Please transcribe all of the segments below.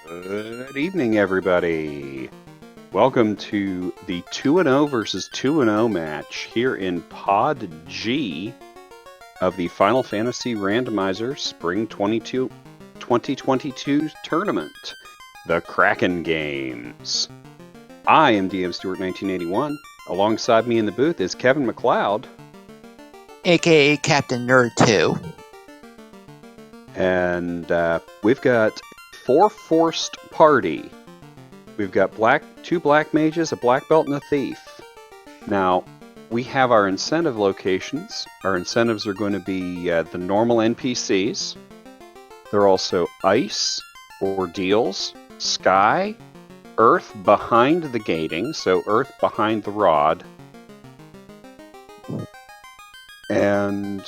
Good evening, everybody. Welcome to the 2-0 versus 2-0 match here in Pod G of the Final Fantasy Randomizer Spring 2022 tournament, the Kraken Games. I am DM Stewart 1981. Alongside me in the booth is Kevin McLeod, aka Captain Nerd 2. And we've got four forced party. We've got two black mages, a black belt, and a thief. Now, we have our incentive locations. Our incentives are going to be the normal NPCs. They're also ice, ordeals, sky, earth behind the gating, so earth behind the rod. And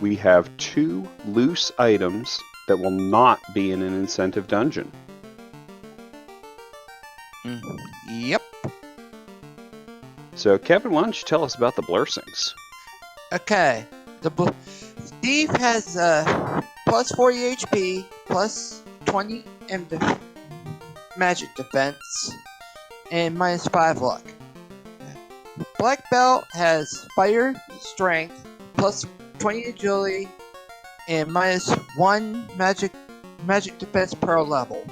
we have two loose items that will not be in an incentive dungeon. Yep. So, Kevin, why don't you tell us about the Blursings? Okay. The thief has plus 40 HP, plus 20 magic defense, and minus 5 luck. Black belt has fire strength, plus 20 agility, and minus 1 magic defense per level.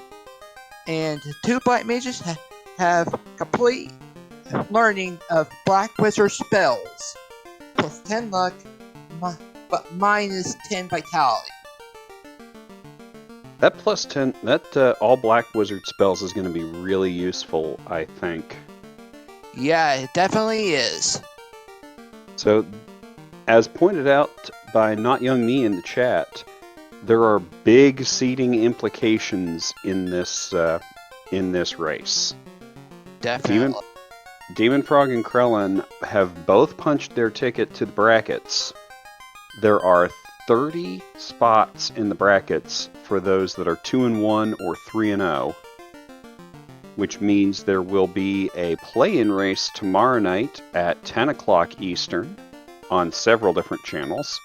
And two black mages have complete learning of black wizard spells, plus 10 luck, but minus 10 vitality. That plus 10, that all black wizard spells is going to be really useful, I think. Yeah, it definitely is. So, as pointed out by Not Young Me in the chat, there are big seeding implications in this race. Definitely. Dem0nfr0g and Krelen have both punched their ticket to the brackets. There are 30 spots in the brackets for those that are 2-1 or 3-0, which means there will be a play-in race tomorrow night at 10 o'clock Eastern on several different channels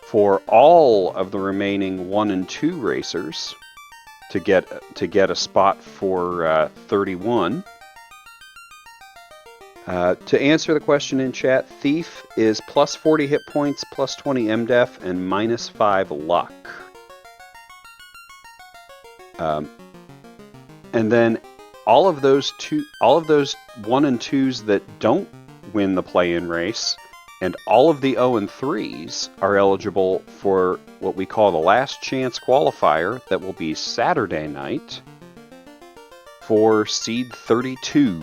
for all of the remaining 1 and 2 racers to get a spot for 31. To answer the question in chat, Thief is plus 40 hit points, plus 20 MDef, and minus 5 luck. And then all of those 1 and 2s that don't win the play-in race, and all of the 0 and 3s are eligible for what we call the last chance qualifier that will be Saturday night for seed 32.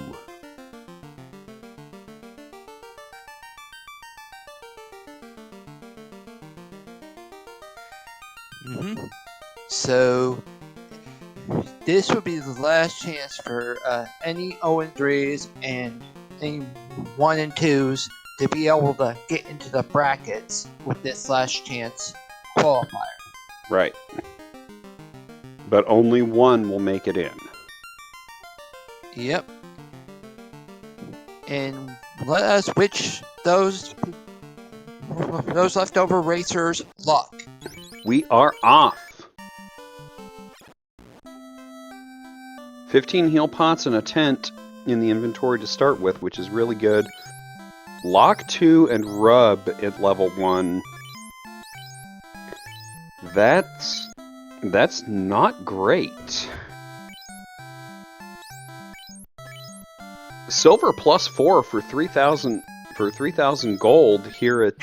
So this would be the last chance for any 0 and 3s and any 1 and 2s to be able to get into the brackets with this last chance qualifier. Right. But only one will make it in. Yep. And let us wish those leftover racers luck. We are off. 15 heal pots and a tent in the inventory to start with, which is really good. Lock 2 and Rub at level 1. That's not great. Silver plus 4 for 3,000 gold here at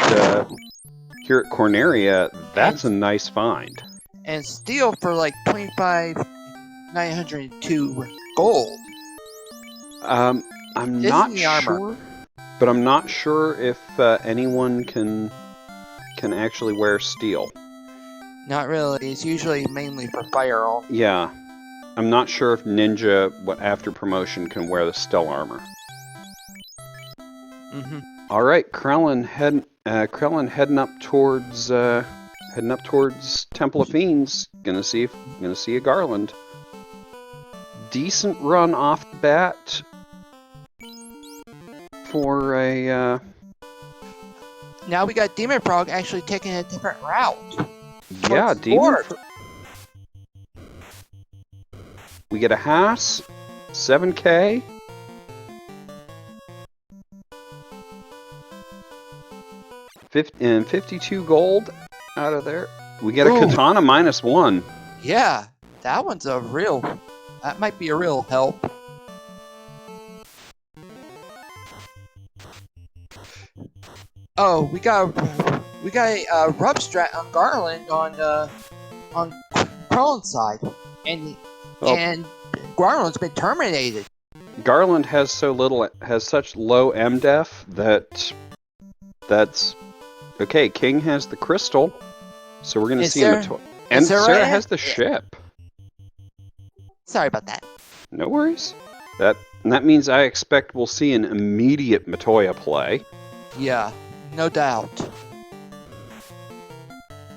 Corneria. That's a nice find. And steel for like 25,902 gold. I'm not sure. But I'm not sure if anyone can actually wear steel. Not really. It's usually mainly for fire. Yeah. I'm not sure if Ninja, after promotion, can wear the stealth armor. All right, Krelen heading up towards Temple of Fiends. Gonna see a Garland. Decent run off the bat for a. Now we got Dem0nfr0g actually taking a different route. Yeah, We get a house, 7K. And 52 gold out of there. We get a katana -1. Yeah, that one's a real. That might be a real help. Oh, we got a rub strat on Garland on Krelen's side, and Garland's been terminated. Garland has such low MDef that's okay. King has the crystal, so we're gonna see him. And Sarah has the ship. Sorry about that. No worries. That means I expect we'll see an immediate Matoya play. Yeah, no doubt.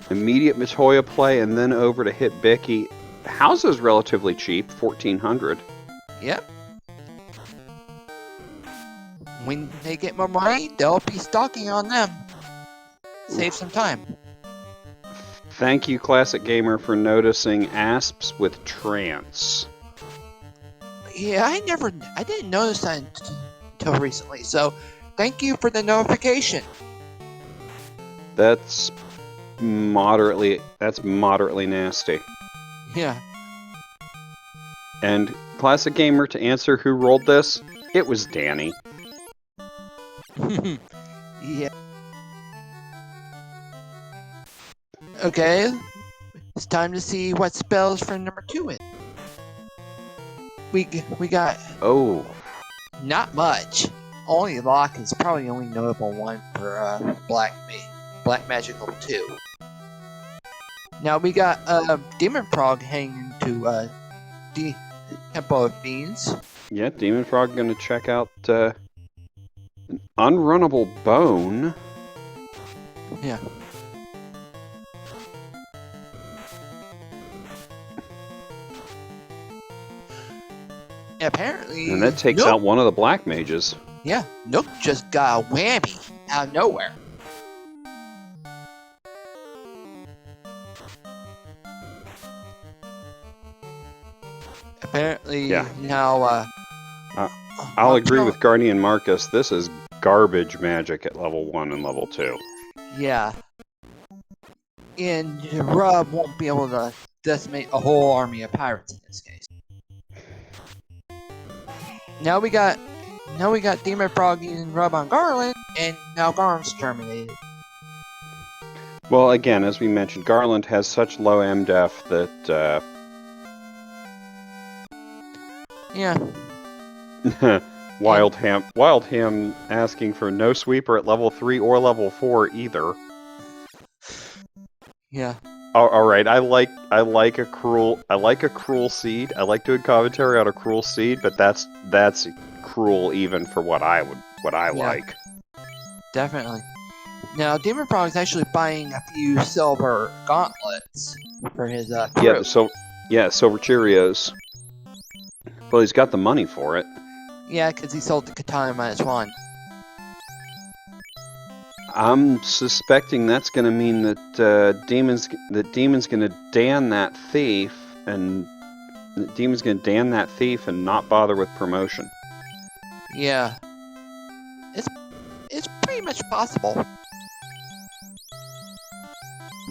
Immediate Matoya play, and then over to hit Bicky. The house is relatively cheap, 1,400. Yep. When they get more money, they'll be stocking on them. Save some time. Thank you, Classic Gamer, for noticing asps with trance. Yeah, I didn't notice that until recently, so thank you for the notification. That's moderately nasty. Yeah. And Classic Gamer, to answer who rolled this, it was Danny. Yeah. Okay, it's time to see what spells for number 2 in. We got not much. Only Lock is probably the only notable one for Black Magical 2. Now we got Dem0nfr0g hanging to the Temple of Fiends. Yeah, Dem0nfr0g gonna check out an unrunnable bone. Yeah. Apparently, And that takes out one of the black mages. Yeah, Nook just got a whammy out of nowhere. Apparently, yeah. Now, I'll agree with Guardian Marcus. This is garbage magic at level 1 and level 2. Yeah. And Rub won't be able to decimate a whole army of pirates in this case. Now we got Dem0nfr0g using Rub on Garland, and now Garland's terminated. Well, again, as we mentioned, Garland has such low MDef that yeah. Wild Ham asking for no sweeper at level 3 or level 4 either. Yeah. All right, I like a cruel seed. I like doing commentary on a cruel seed, but that's cruel even for what I like. Definitely. Now, Dem0nfr0g is actually buying a few silver gauntlets for his crew. Silver Cheerios. Well, he's got the money for it. Yeah, because he sold the katana -1. I'm suspecting that's going to mean that Demon's going to Dan that thief, and Demon's going to Dan that thief and not bother with promotion. Yeah, it's pretty much possible.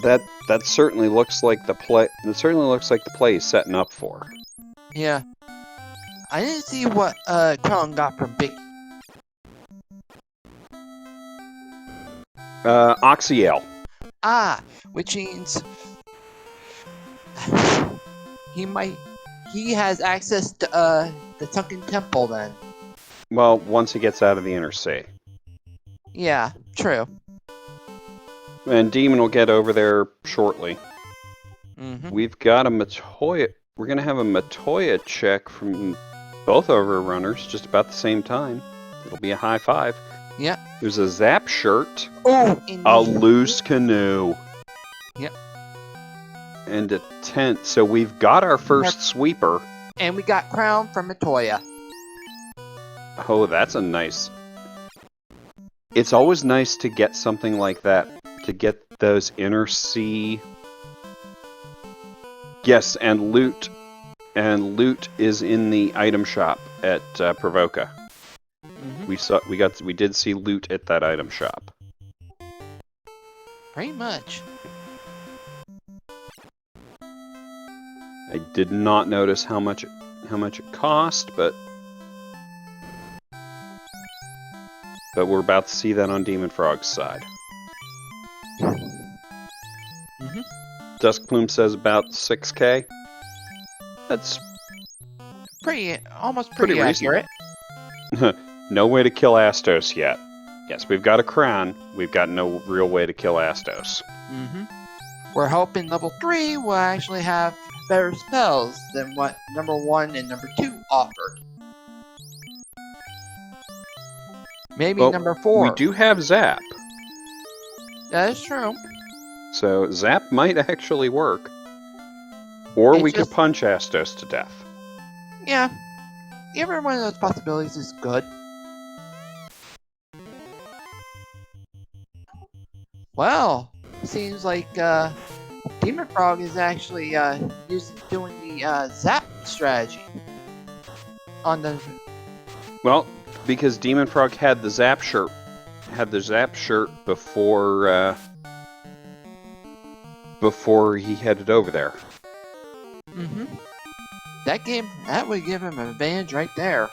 That certainly looks like the play. That certainly looks like the play he's setting up for. Yeah, I didn't see what Krelen got from Big. Oxyale. Which means he has access to the Sunken Temple then. Well, once he gets out of the Inner Sea. Yeah, true. And Demon will get over there shortly. Mm-hmm. We've got a Matoya. We're gonna have a Matoya check from both of our runners just about the same time. It'll be a high 5. Yeah. There's a Zap shirt. Oh, a loose canoe. Yep. And a tent. So we've got our first sweeper. And we got Crown from Matoya. Oh, that's a nice. It's always nice to get something like that. To get those Inner Sea. Yes, and loot And loot is in the item shop at Provoca. We did see loot at that item shop. Pretty much. I did not notice how much it cost, but we're about to see that on Dem0nfr0g's side. Duskplume says about 6K. That's almost pretty accurate. No way to kill Astos yet. Yes, we've got a crown. We've got no real way to kill Astos. We're hoping level 3 will actually have better spells than what number 1 and number 2 offered. Maybe well, number 4. We do have Zap. That is true. So Zap might actually work. Or we could punch Astos to death. Yeah. Every one of those possibilities is good. Well, seems like Dem0nfr0g is actually doing the Zap strategy on the. Well, because Dem0nfr0g had the Zap shirt before he headed over there. That would give him an advantage right there.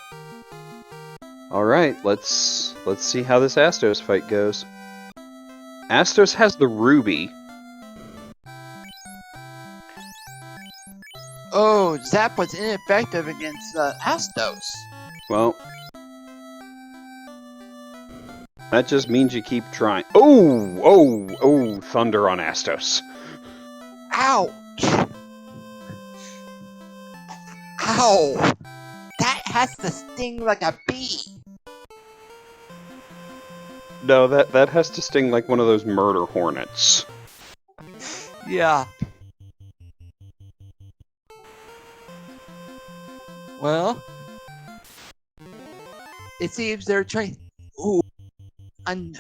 All right, let's see how this Astos fight goes. Astos has the ruby. Oh, Zap was ineffective against Astos. Well, that just means you keep trying. Oh, thunder on Astos. Ouch! Ow! That has to sting like a bee. No, that has to sting like one of those murder hornets. Yeah. Well, it seems they're trying. Ooh, again,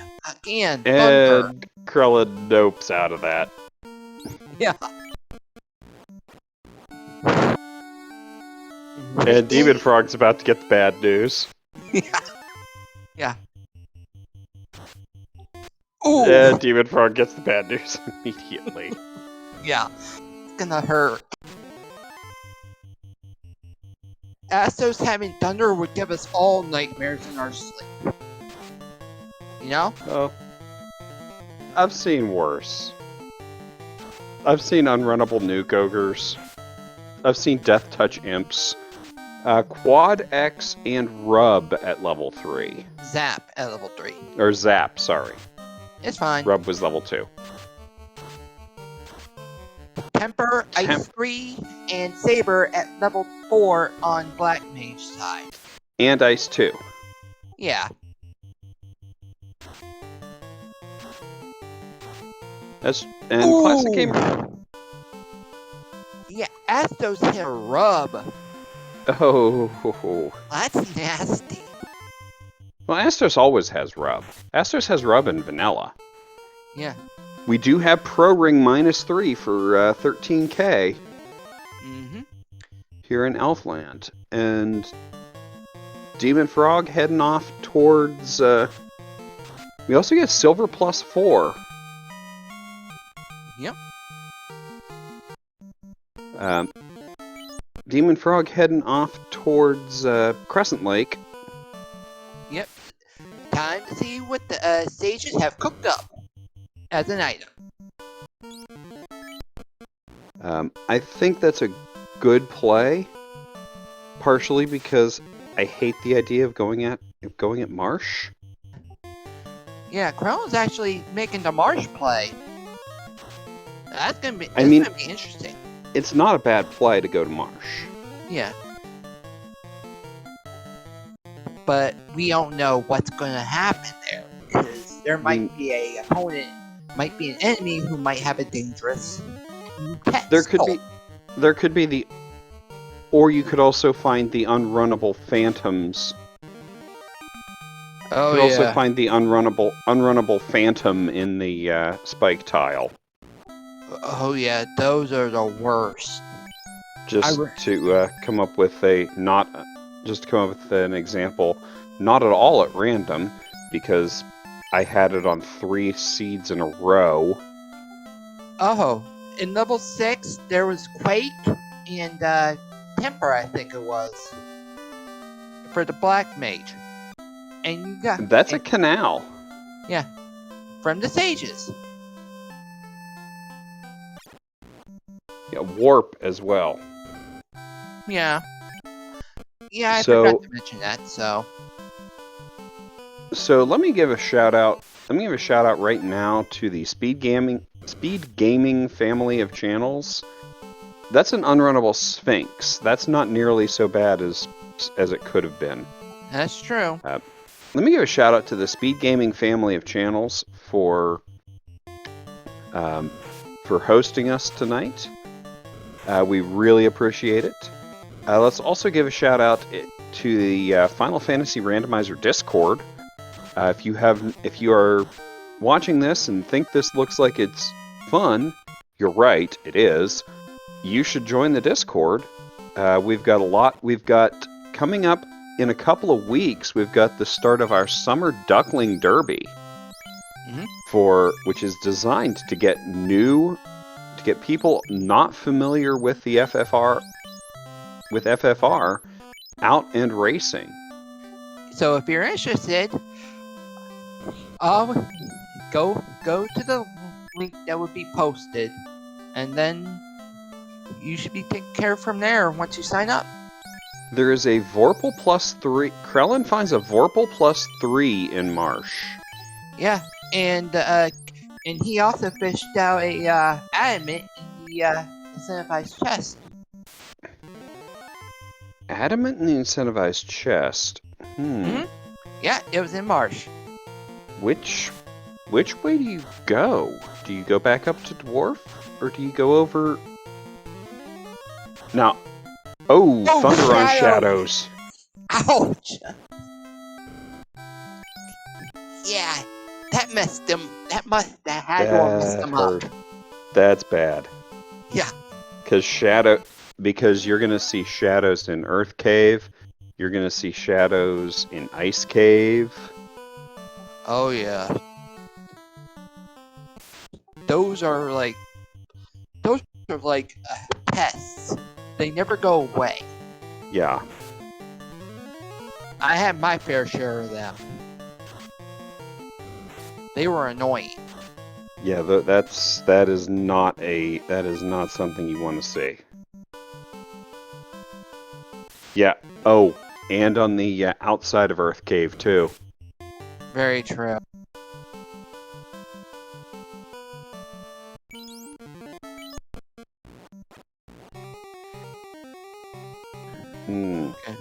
thunder. And Krelen nopes out of that. Yeah. And Dem0nfr0g's about to get the bad news. Yeah. Ooh. And Dem0nfr0g gets the bad news immediately. Yeah. It's gonna hurt. Astos having thunder would give us all nightmares in our sleep. You know? Oh. I've seen worse. I've seen unrunnable nuke ogres. I've seen death touch imps. Quad X and Rub at level 3. Zap at level 3. Or Zap, sorry. It's fine. Rub was level 2. Temper, Ice 3, and Saber at level 4 on Black Mage side. And Ice 2. Yeah. And Ooh. Classic Gamer. Yeah, Astos hit a Rub. Oh. That's nasty. Well, Astos always has Rub. Astos has Rub in Vanilla. Yeah. We do have Pro Ring -3 for 13K. Here in Elfland. And Dem0nfr0g heading off towards... we also get Silver +4. Yep. Dem0nfr0g heading off towards Crescent Lake. Yep. Time to see what the sages have cooked up as an item. I think that's a good play, partially because I hate the idea of going at Marsh. Yeah, Krelen's actually making the Marsh play. That's gonna be. I mean, gonna be interesting. It's not a bad play to go to Marsh. Yeah. But we don't know what's going to happen there, because there might be a opponent, might be an enemy who might have a dangerous pet. There could be the, or you could also find the unrunnable phantoms. Oh, you could also find the unrunnable phantom in the spike tile. Oh yeah, those are the worst. Just to come up with an example, not at all at random, because I had it on 3 seeds in a row. Oh, in level 6 there was Quake and Temper, I think it was, for the Black Mage, and you got That's a canal. Yeah, from the Sages. Yeah, warp as well. Yeah, I So- forgot to mention that. So let me give a shout out. Let me give a shout out right now to the Speed Gaming family of channels. That's an unrunnable Sphinx. That's not nearly so bad as it could have been. That's true. Let me give a shout out to the Speed Gaming family of channels for hosting us tonight. We really appreciate it. Let's also give a shout out to the Final Fantasy Randomizer Discord. If you are watching this and think this looks like it's fun, you're right, it is. You should join the Discord. We've got coming up in a couple of weeks, we've got the start of our Summer Duckling Derby. Which is designed to get people not familiar with the FFR out and racing. So if you're interested, go to the link that would be posted, and then you should be taken care of from there once you sign up. There is a Vorpal +3. Krelen finds a Vorpal +3 in Marsh. Yeah, and he also fished out a adamant in the incentivized chest. Adamant in the incentivized chest. Yeah, it was in Marsh. Which way do you go? Do you go back up to Dwarf, or do you go over? Now, Thunder on Shadows. Ouch! Yeah, that messed him. That had to have messed him up. That's bad. Yeah. Because you're gonna see shadows in Earth Cave, you're gonna see shadows in Ice Cave. Oh yeah. Those are like pests. They never go away. Yeah. I had my fair share of them. They were annoying. Yeah, that is not something you want to see. Yeah. Oh, and on the outside of Earth Cave too. Very true. Okay.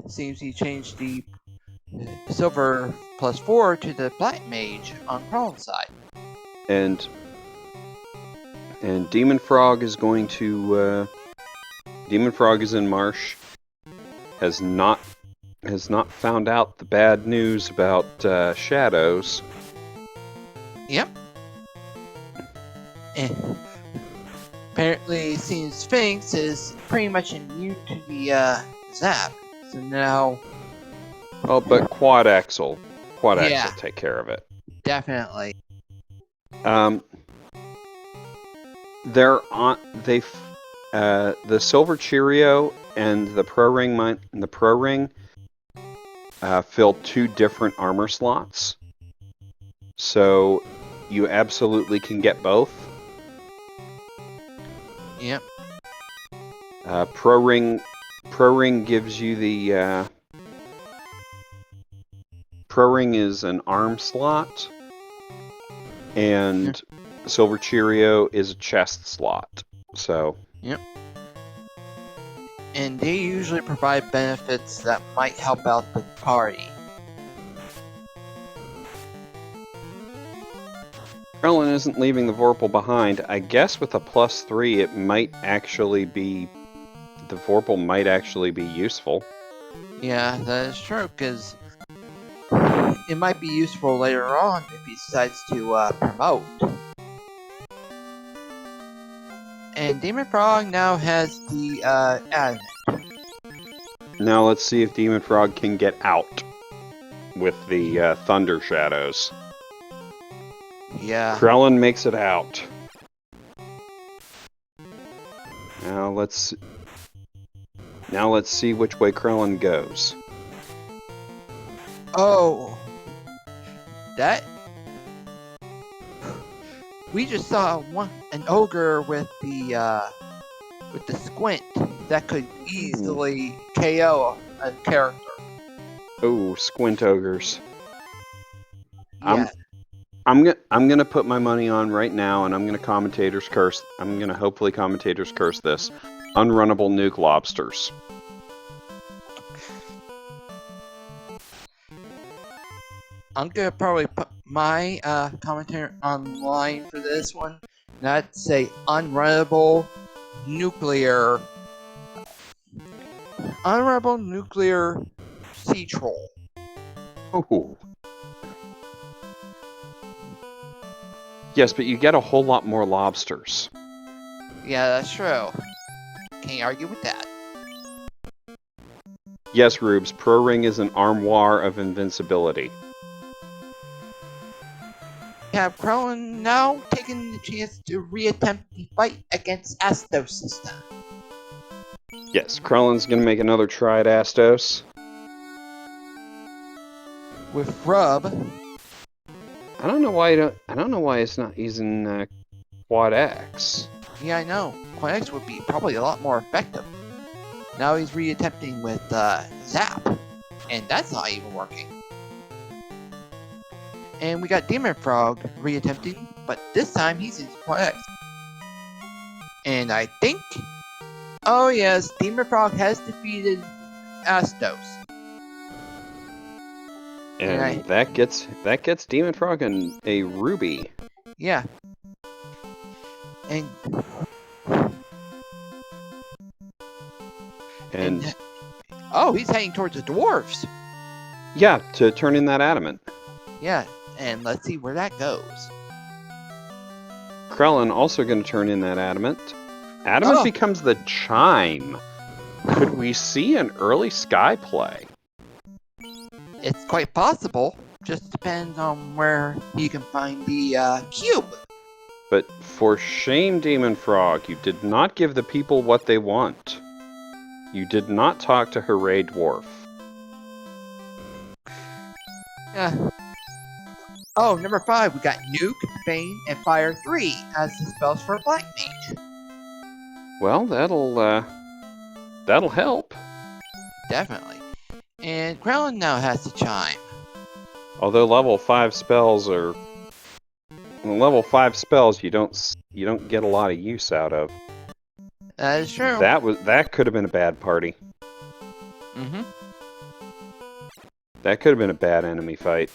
Seems he changed the silver +4 to the black mage on Krelen's side. And Dem0nfr0g is going to Dem0nfr0g is in Marsh. Has not found out the bad news about shadows. Yep. And apparently, seems Sphinx is pretty much immune to the zap. So now. Oh, but Quad Axle take care of it. Definitely. The Silver Cheerio and the Pro Ring fill 2 different armor slots, so you absolutely can get both. Yep. Pro Ring gives you the Pro Ring is an arm slot, and Silver Cheerio is a chest slot. So. Yep. And they usually provide benefits that might help out the party. Krelen isn't leaving the Vorpal behind. I guess with a +3, it might actually be. The Vorpal might actually be useful. Yeah, that is true, because it might be useful later on if he decides to promote. And Dem0nfr0g now has the adamant. Now let's see if Dem0nfr0g can get out with the thunder shadows. Yeah. Krelen makes it out. Now let's see which way Krelen goes. Oh, that we just saw an ogre with the squint that could easily KO a character. Oh, squint ogres. Yeah. I'm gonna put my money on right now, and I'm gonna commentators curse. I'm gonna hopefully commentators curse this. Unrunnable nuke lobsters. I'm gonna probably put my commentary online for this one. Not say unrunnable nuclear sea troll. Oh. Yes, but you get a whole lot more lobsters. Yeah, that's true. Can't argue with that. Yes, Rubes, Pro Ring is an armoire of invincibility. We have Krelen now taking the chance to reattempt the fight against Astos system. Yes, Krelen's gonna make another try at Astos. With Rub. I don't know why it's not using Quad X. Yeah, I know. Quad X would be probably a lot more effective. Now he's reattempting with Zap. And that's not even working. And we got Dem0nfr0g reattempting, but this time he's using Quad X. And I think... Oh yes, Dem0nfr0g has defeated Astos. And that gets Dem0nfr0g a ruby. Yeah. And oh, he's heading towards the dwarves. Yeah, to turn in that adamant. Yeah, and let's see where that goes. Krelen also going to turn in that adamant. Adamant becomes the chime. Could we see an early sky play? It's quite possible. Just depends on where you can find the cube. But for shame, Dem0nfr0g, you did not give the people what they want. You did not talk to Hooray Dwarf. Yeah. Oh, number 5, we got Nuke, Bane, and Fire 3 as the spells for Black Mage. Well, that'll help. Definitely. And Krelen now has to chime. Although level 5 spells you don't get a lot of use out of. That is true. That could have been a bad party. Mm-hmm. That could have been a bad enemy fight.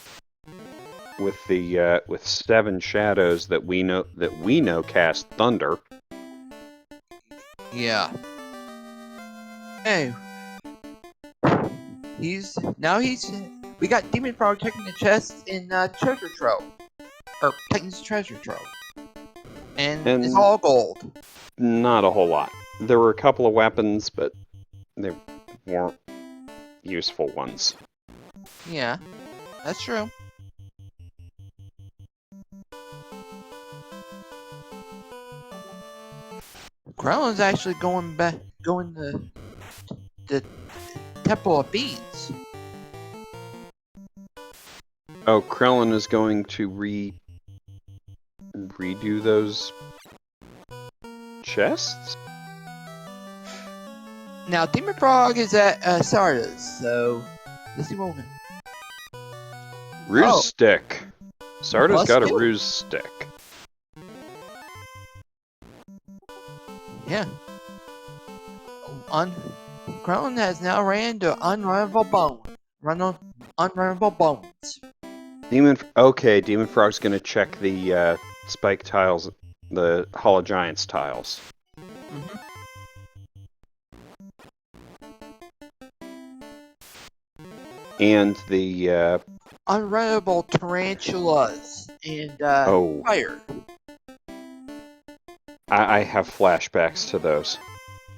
With the with 7 shadows that we know cast thunder. Yeah. Hey. We got Dem0nfr0g taking the chest in treasure trove. Or Titan's treasure trove. And it's all gold. Not a whole lot. There were a couple of weapons, but they weren't useful ones. Yeah, that's true. Krelen's actually going to the Temple of Beads. Oh, Krelen is going to redo those chests? Now, Dem0nfr0g is at Sarda's, so let's see what we're Ruse stick. Sarda's got a 2? ruse stick. Yeah. Krelen has now ran to unrunnable bones. Dem0nfr0g's gonna check the spike tiles, the Hall of Giants tiles. Mm-hmm. And the Unrunnable tarantulas and fire. I have flashbacks to those.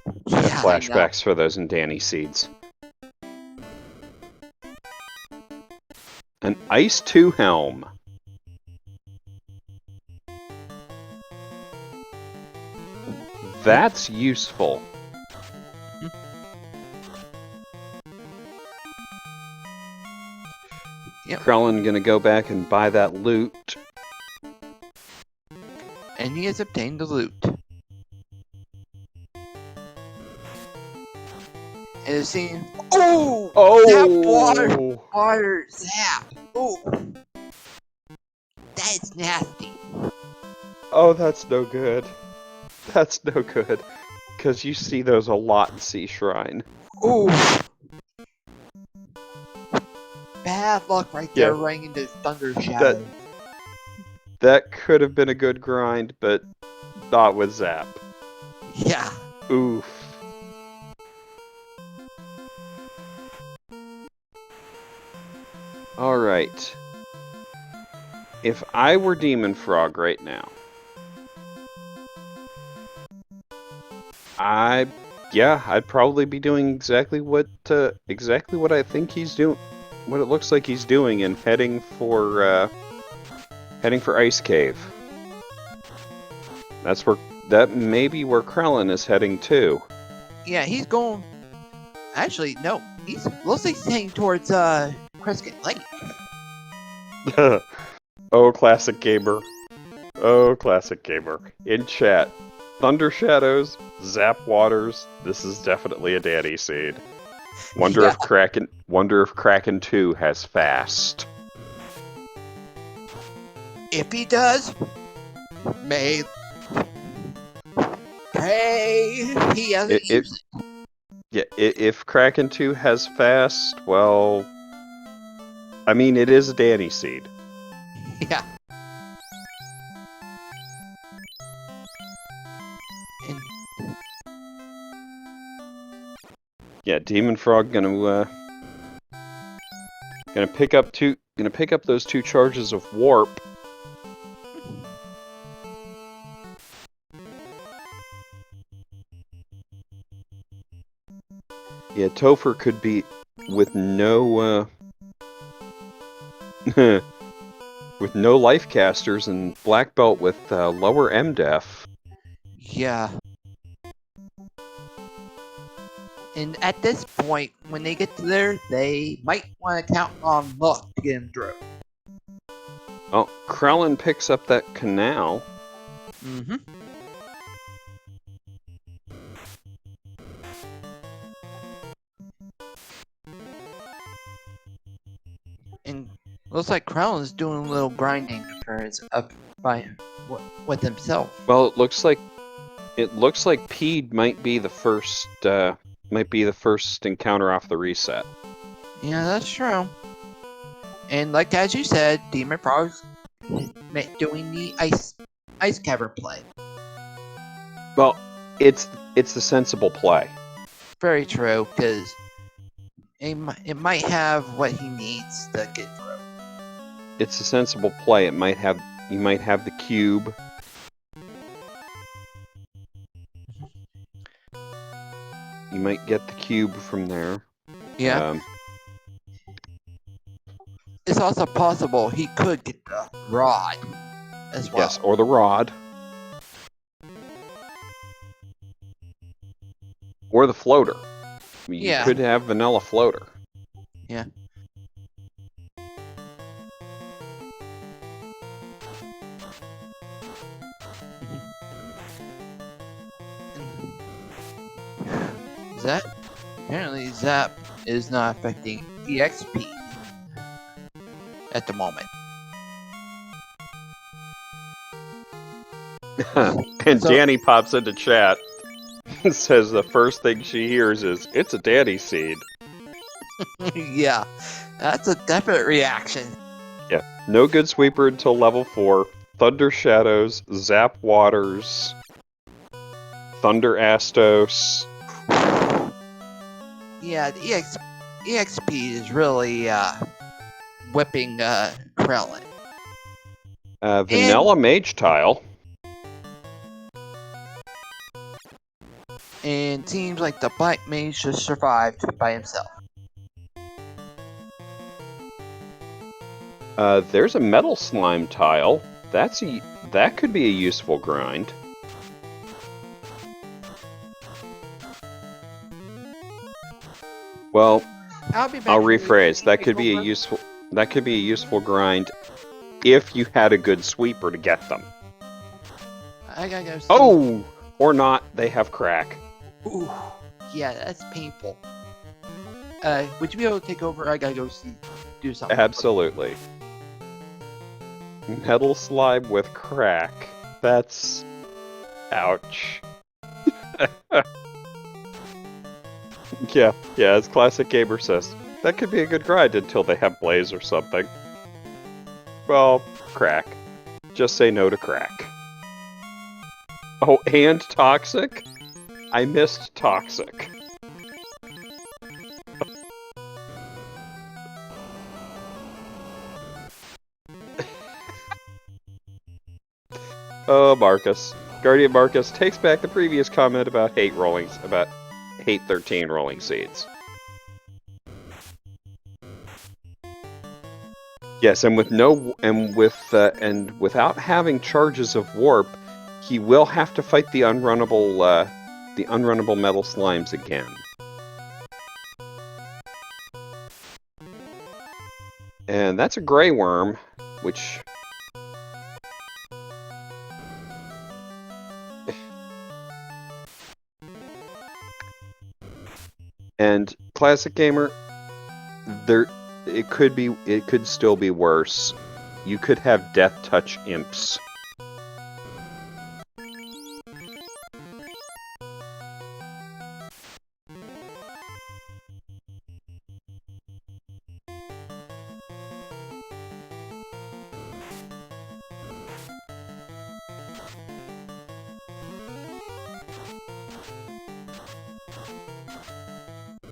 I have Yeah, I know. flashbacks for those in Danny Seeds. An Ice 2 helm. That's useful. Yep. Krelen gonna go back and buy that loot. And he has obtained the loot. And it's seen. Oh! Zap water zap! Oh! That is nasty. Oh, that's no good. That's no good. Because you see those a lot in Sea Shrine. Oh! Bad luck right there, Yeah. running into Thunder Shadow. That could have been a good grind, but not with Zap. Yeah. Oof. Alright. If I were Dem0nfr0g right now, I'd probably be doing exactly what I think he's doing, what it looks like he's doing, and heading for Ice Cave. That may be where Krelen is heading too. Yeah, he's going. Actually, no. Looks like he's heading towards Crescent Lake. Oh, classic gamer. Oh, classic gamer. In chat, Thunder Shadows, Zap Waters. This is definitely a Danny seed. Wonder if Kraken 2 has fast. If he does, may pray he hasn't used it. Yeah, if Kraken 2 has fast, well, I mean, it is a Danny seed. Yeah. Yeah, Dem0nfr0g gonna pick up those 2 charges of warp. Yeah, Topher could be with no with no life casters and black belt with lower MDef. Yeah. And at this point, when they get to there, they might want to count on luck to get him through. Oh, Krelen picks up that canal. Mm-hmm. And looks like Krelen's doing a little grinding for his with himself. Well, it looks like Pede might be the first encounter off the reset. Yeah, that's true. And like as you said, Dem0nfr0g's doing the ice cavern play. Well, it's the sensible play. Very true, because it might have what he needs to get through. It's a sensible play. You might have the cube. You might get the cube from there. Yeah. It's also possible he could get the rod as well. Yes, or the rod. Or the floater. I mean, Yeah. You could have vanilla floater. Yeah. Apparently Zap is not affecting EXP at the moment. And Danny pops into chat and says the first thing she hears is, "It's a Danny seed." Yeah, that's a definite reaction. Yeah, no good sweeper until level 4. Thunder Shadows, Zap Waters, Thunder Astos. Yeah, the EXP is really whipping Krelen. Vanilla Mage Tile. And seems like the Black Mage just survived by himself. There's a metal slime tile. That could be a useful grind. Well, I'll be back. I'll rephrase. That could be a useful grind if you had a good sweeper to get them. I gotta go see. Oh, or not. They have crack. Ooh, yeah, that's painful. Would you be able to take over? I gotta go do something. Absolutely. Metal slime with crack. That's... ouch. Yeah, as Classic Gamer says. That could be a good grind until they have blaze or something. Well, crack. Just say no to crack. Oh, and toxic? I missed toxic. Oh, Marcus. Guardian Marcus takes back the previous comment about hate 13 rolling seeds. Yes, and without having charges of warp, he will have to fight the unrunnable metal slimes again. And that's a gray worm, which... And Classic Gamer, it could still be worse. You could have Death Touch imps.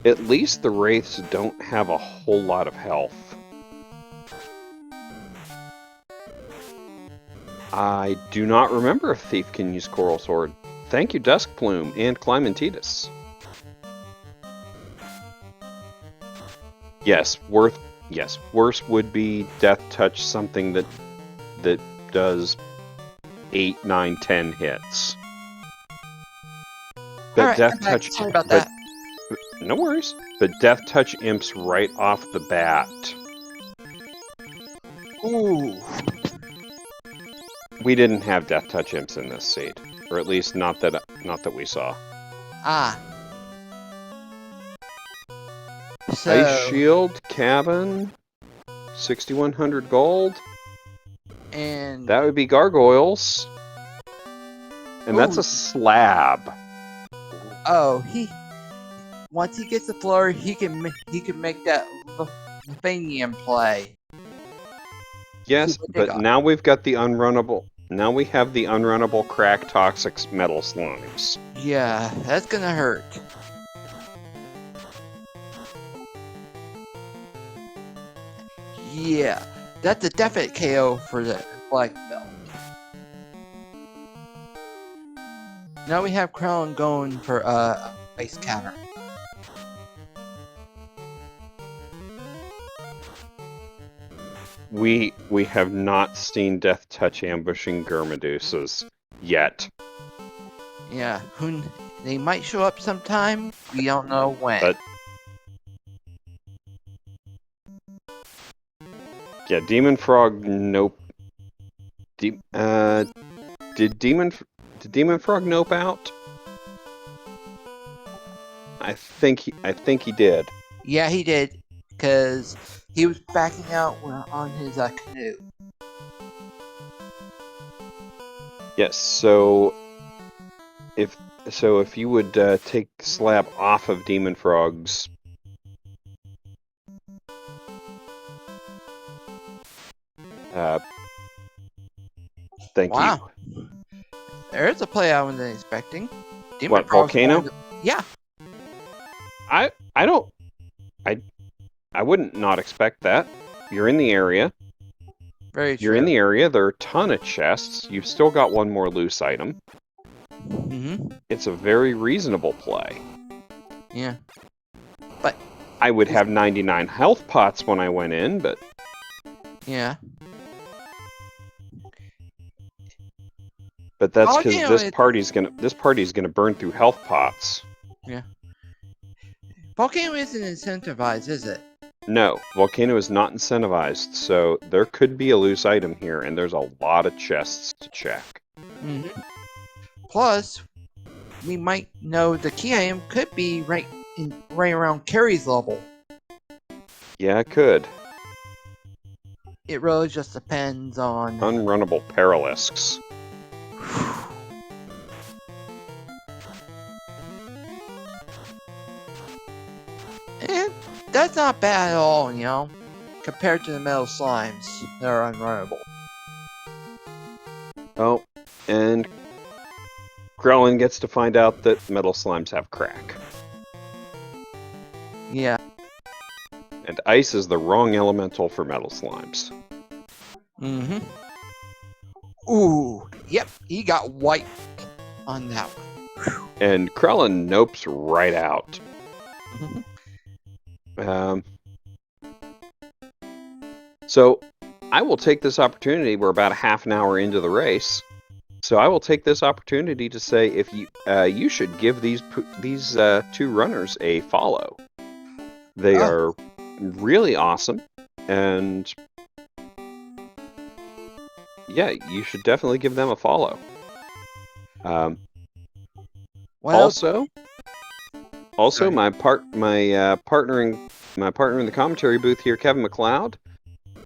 At least the Wraiths don't have a whole lot of health. I do not remember if Thief can use Coral Sword. Thank you, Dusk Plume and Climentitus. Yes, worse would be Death Touch, something that does 8, 9, 10 hits. But All right, Death Touch. Sorry about that. No worries. But Death Touch imps right off the bat. Ooh. We didn't have Death Touch imps in this seed, or at least not that we saw. Ah. So, Ice Shield, Cabin, 6,100 gold. And That would be gargoyles. And that's Ooh. a slab. Once he gets the floor, he can make that Lithanium play. Yes, but now we've got the unrunnable. Now we have the unrunnable crack toxic metal slimes. Yeah, that's gonna hurt. Yeah, that's a definite KO for the Black Belt. Now we have Krelen going for Ice Cavern. We have not seen Death Touch ambushing Gurmadeuses yet. Yeah, they might show up sometime. We don't know when. But yeah, Dem0nfr0g, nope. Did Dem0nfr0g nope out? I think he did. Yeah, he did, because he was backing out on his canoe. Yes, so if you would take Slab off of Dem0nfr0g's thank Wow. you. There's a play I wasn't expecting. What, Volcano? Yeah. I wouldn't not expect that. You're in the area. Very true. You're in the area. There are a ton of chests. You've still got one more loose item. It's a very reasonable play. Yeah. But I would have 99 health pots when I went in, but yeah. But that's Oh, because you know, this party's gonna burn through health pots. Yeah. Volcano isn't incentivized, is it? No, Volcano is not incentivized, so there could be a loose item here, and there's a lot of chests to check. Plus, we might know the key item could be right around Carrie's level. Yeah, it could. It really just depends on Unrunnable Paralisks. And that's not bad at all, you know, compared to the metal slimes that are unrunnable. Oh, and Krelen gets to find out that metal slimes have crack. Yeah. And ice is the wrong elemental for metal slimes. Ooh, yep, he got white on that one. And Krelen nopes right out. So I will take this opportunity. We're about a half an hour into the race, so I will take this opportunity to say, if you should give these two runners a follow. They are really awesome, and yeah, you should definitely give them a follow. Also, my partner in the commentary booth here, Kevin McLeod,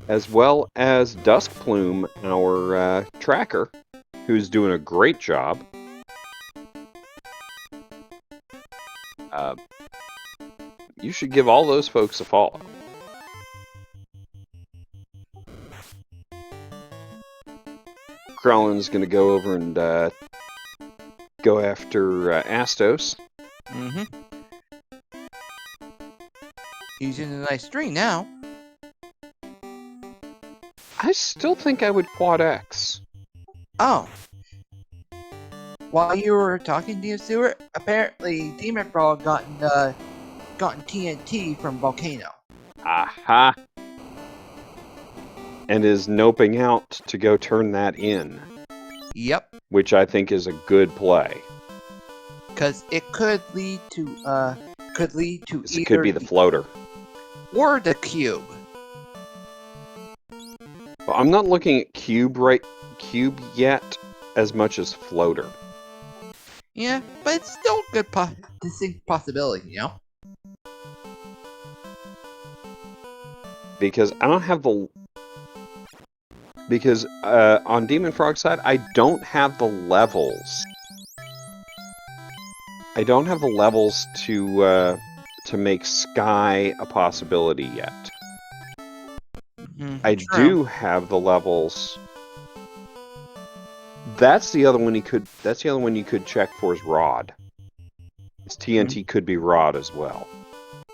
as well as Duskplume, our tracker, who's doing a great job. You should give all those folks a follow. Krelen's going to go over and go after Astos. He's in a nice string now. I still think I would quad X. Oh. While you were talking to you, Stuart, apparently Dem0nfr0g gotten TNT from Volcano. Aha! And is noping out to go turn that in. Yep. Which I think is a good play. Because it could lead to It could be the floater. Or the cube. Well, I'm not looking at cube yet as much as floater. Yeah, but it's still a good distinct possibility, you know? Because I don't have the... Because on Dem0nfr0g's side, I don't have the levels. I don't have the levels to make Sky a possibility yet. I do have the levels. That's the other one you could. That's the other one you could check for is Rod. His TNT could be Rod as well.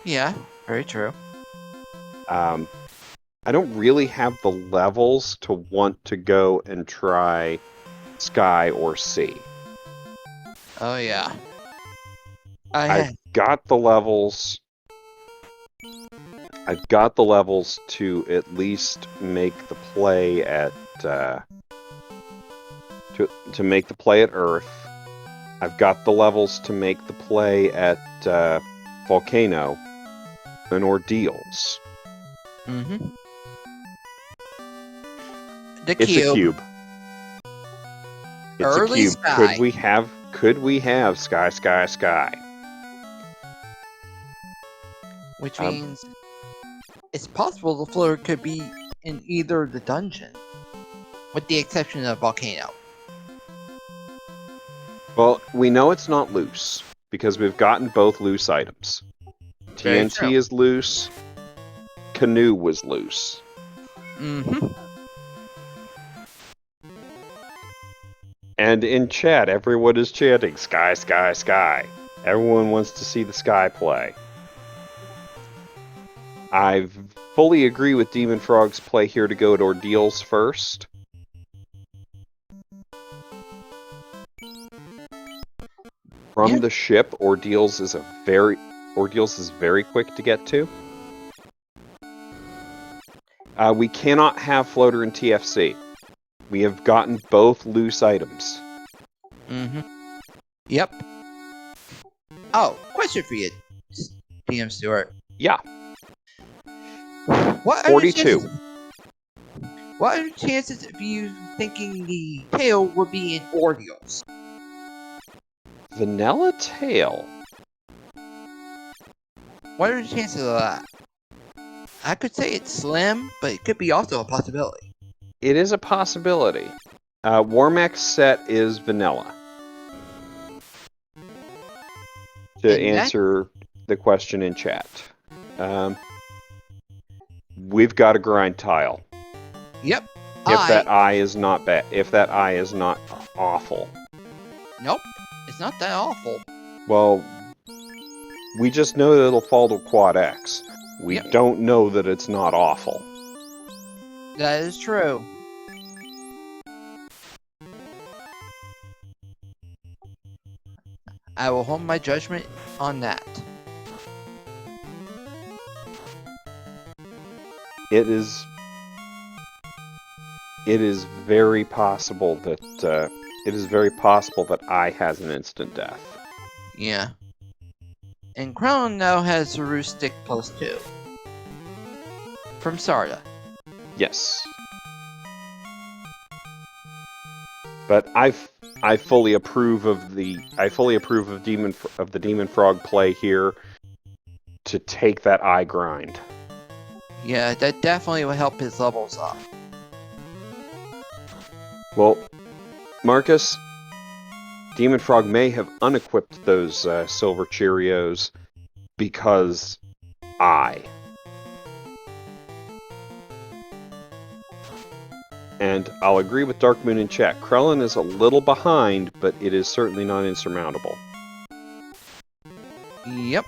Yeah, very true. I don't really have the levels to want to go and try Sky or Sea. Oh yeah. I've got the levels. I've got the levels to at least make the play at to make the play at Earth. I've got the levels to make the play at Volcano and Ordeals. The it's cube. a cube. It's Early a cube. Sky. Could we have Sky? Which means it's possible the floater could be in either the dungeon, with the exception of Volcano. Well, we know it's not loose because we've gotten both loose items. TNT is loose. Canoe was loose. And in chat, everyone is chanting Sky. Everyone wants to see the Sky play. I fully agree with Dem0nfr0g's play here to go at Ordeals first. From Yeah. the ship, Ordeals is very quick to get to. We cannot have Floater and TFC. We have gotten both loose items. Mm-hmm. Yep. Oh, question for you, DM Stewart. Yeah, What are the 42. chances? What are the chances of you thinking the tail would be in Ordeals? Vanilla tail. What are the chances of that? I could say it's slim, but it could be also a possibility. It is a possibility. Warmax set is vanilla. To And that- answer the question in chat. We've got a grind tile. Yep. If that eye is not bad, if that eye is not awful. Nope. It's not that awful. Well, we just know that it'll fall to quad X. We Yep. don't know that it's not awful. That is true. I will hold my judgment on that. It is very possible that I has an instant death. Yeah. And Krelen now has a roost stick +2. From Sarda. Yes. But I fully approve of the Demon Frog play here to take that eye grind. Yeah, that definitely will help his levels up. Well, Marcus, Demon Frog may have unequipped those Silver Cheerios because And I'll agree with Dark Moon in chat. Krelen is a little behind, but it is certainly not insurmountable. Yep.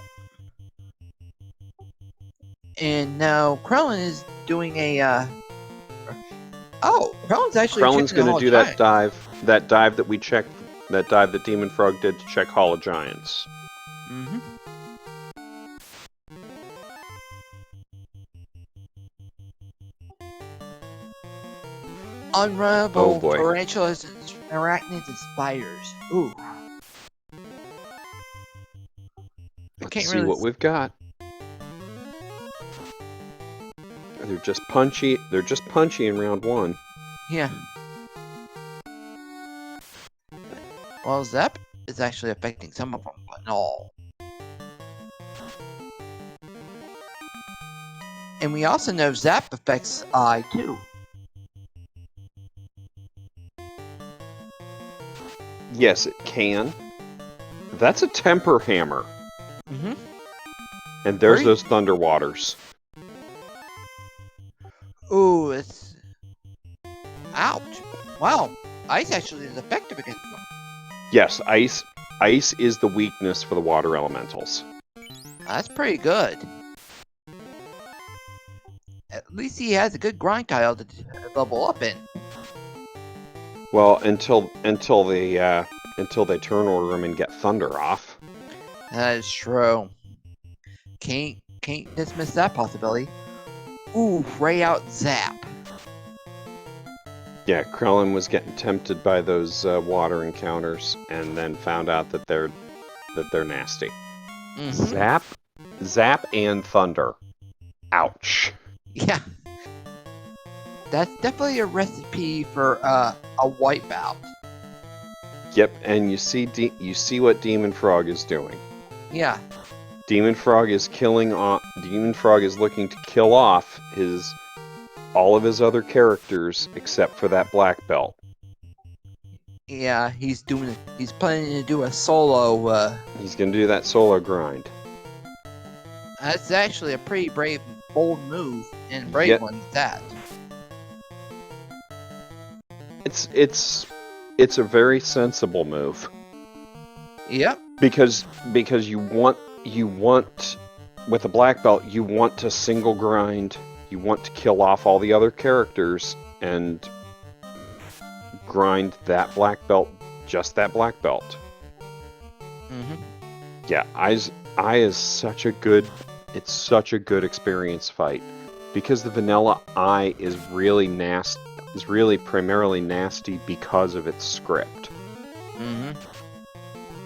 And now Krelen is doing a Krelen's actually Krelen's checking going the to do Hall of that dive that we checked, that dive that Demon Frog did to check Hall of Giants. Mm-hmm. Unrunnable Oh boy. tarantulas, arachnids, and spiders. Ooh. Let's see what we've got. They're just punchy. They're just punchy in round one. Yeah. Well, Zep is actually affecting some of them, but not all. And we also know Zap affects Eye too. Yes, it can. That's a temper hammer. Mm-hmm. And there's Great. those Thunder Waters. Ooh, it's... Ouch. Wow. Ice actually is effective against them. Yes, ice is the weakness for the water elementals. That's pretty good. At least he has a good grind tile to level up in. Well, until they turn order him and get Thunder off. That is true. Can't dismiss that possibility. Ooh, Ray out Zap. Yeah, Krelen was getting tempted by those water encounters, and then found out that they're nasty. Mm-hmm. Zap, and Thunder. Ouch. Yeah. That's definitely a recipe for a wipeout. Yep, and you see what Demon Frog is doing. Yeah. Demon Frog is looking to kill off all of his other characters except for that black belt. Yeah, he's planning to do a solo. He's gonna do that solo grind. That's actually a pretty brave, bold move, and brave one at that. It's a very sensible move. Yep. Because you want with a black belt, you want to single grind, you want to kill off all the other characters and grind that black belt, just that black belt. Mm-hmm. Yeah, I is such a good. It's such a good experience fight because the vanilla eye is really nasty. Is really primarily nasty because of its script. Mm-hmm.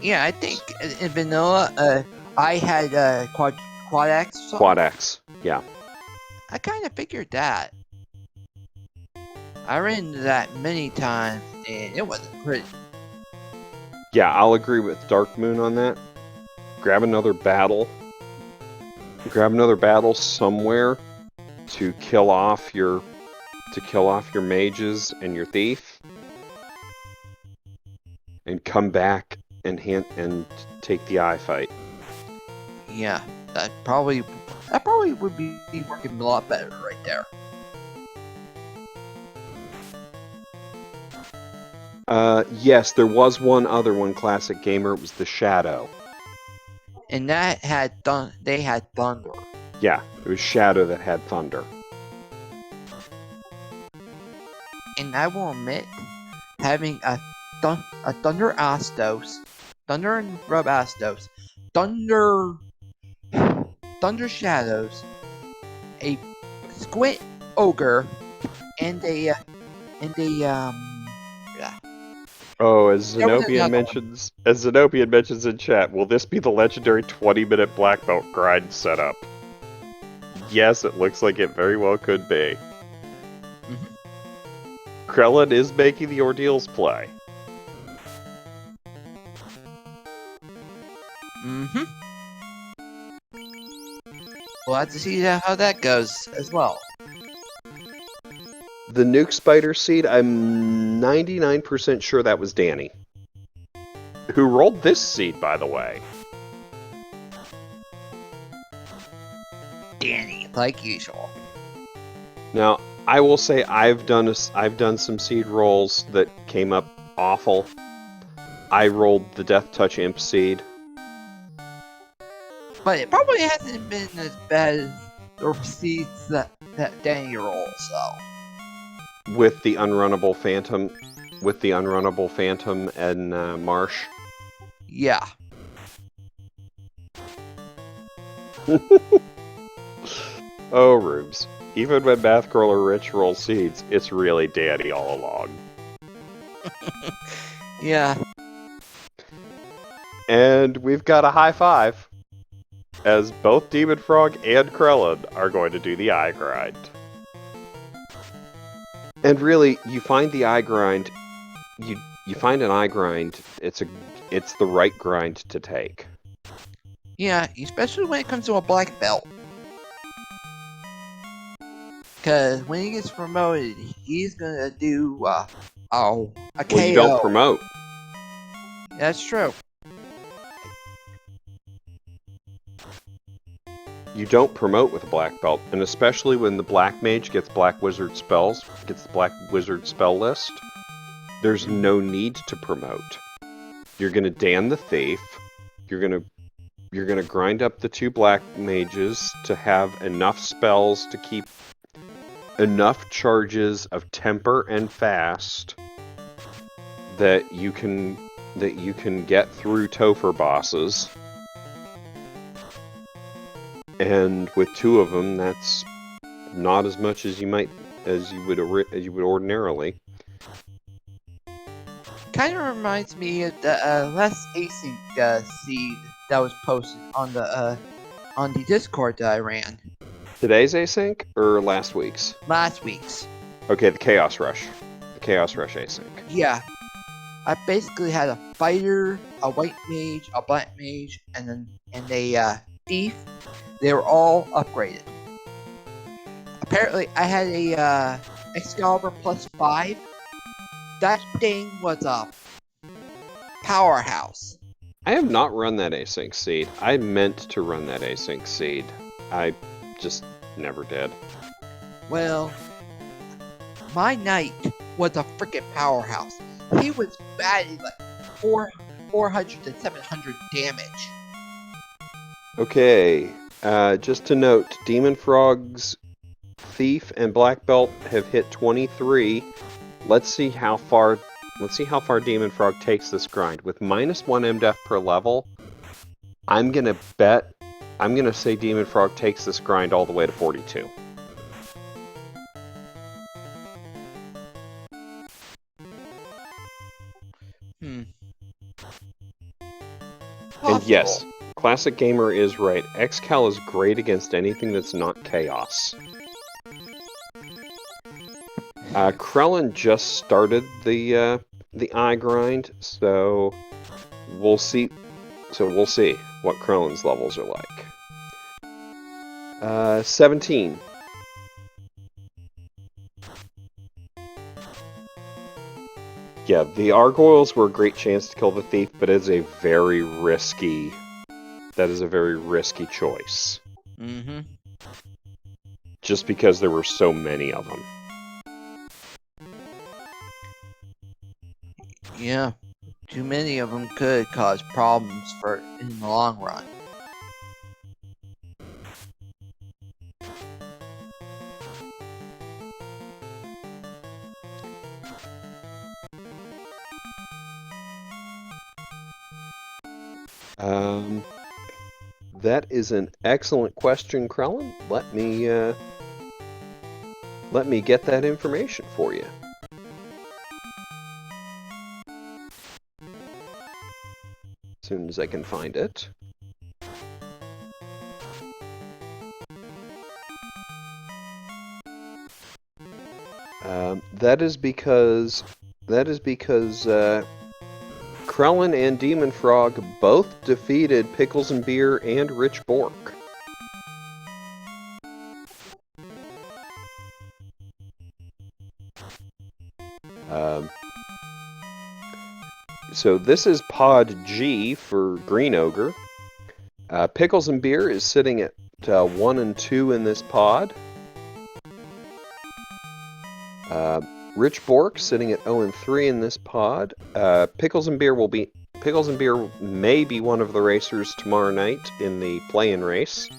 Yeah, I think in vanilla, I had quad X. Or something. Quad X. Yeah. I kind of figured that. I ran into that many times, and it wasn't pretty. Yeah, I'll agree with Dark Moon on that. Grab another battle. Grab another battle somewhere to kill off your mages and your thief, and come back and take the eye fight. Yeah, that probably would be working a lot better right there. Yes, there was one other one, Classic Gamer. It was the Shadow. And that had they had thunder. Yeah, it was Shadow that had thunder. And I will admit, having a thunder Astos, thunder and rub Astos, thunder shadows, a squint ogre, and a yeah. Oh, as There was Zenobian mentions in chat, will this be the legendary 20-minute black belt grind setup? Yes, it looks like it very well could be. Krelen is making the ordeals play. Mm-hmm. We'll have to see how that goes as well. The Nuke Spider Seed, I'm 99% sure that was Danny. Who rolled this seed, by the way? Danny, like usual. Now, I will say I've done some seed rolls that came up awful. I rolled the Death Touch Imp seed. But it probably hasn't been as bad as the seeds that Danny rolls, so. With the Unrunnable Phantom and Marsh. Yeah. Oh, Rubes. Even when Mathgirl or Rich roll seeds, it's really Danny all along. Yeah. And we've got a high five, as both Dem0nfr0g and Krelen are going to do the eye grind. And really, you find the eye grind, you find an eye grind, it's the right grind to take. Yeah, especially when it comes to a black belt. Because when he gets promoted, he's gonna do a KO. Well, you don't promote. That's true. You don't promote with a black belt, and especially when the black mage gets the black wizard spell list, there's no need to promote. You're gonna Dan the thief. You're gonna grind up the two black mages to have enough spells to keep enough charges of temper and fast that you can get through Topher bosses. And with two of them, that's not as much as you would ordinarily. Kind of reminds me of the last async seed that was posted on the Discord that I ran. Today's async or last week's? Last week's. Okay, the Chaos Rush. The Chaos Rush async. Yeah. I basically had a fighter, a white mage, a black mage, and a thief. They were all upgraded. Apparently, I had a Excalibur +5. That thing was a powerhouse. I have not run that async seed. I meant to run that async seed. I just never did. Well, my knight was a freaking powerhouse. He was batting like 400 to 700 damage. Okay, just to note, Dem0nfr0g's Thief and Black Belt have hit 23. Let's see how far Dem0nfr0g takes this grind. With -1 MDef per level, I'm gonna bet. I'm gonna say Dem0nfr0g takes this grind all the way to 42. And yes, Classic Gamer is right. Xcal is great against anything that's not chaos. Krelen just started the eye grind, so we'll see. So we'll see what Krelen's levels are like. 17. Yeah, the Gargoyles were a great chance to kill the thief, but it's a very risky. That is a very risky choice. Mm-hmm. Just because there were so many of them. Yeah, too many of them could cause problems for in the long run. That is an excellent question, Krelen. Let me get that information for you. As soon as I can find it. That is because Krelen and Dem0nfr0g both defeated Pickles and Beer and Rich Bork. So this is Pod G for Green Ogre. Pickles and Beer is sitting at 1 and 2 in this pod. Rich Bork sitting at 0 and 3 in this pod. Pickles and Beer may be one of the racers tomorrow night in the play-in race.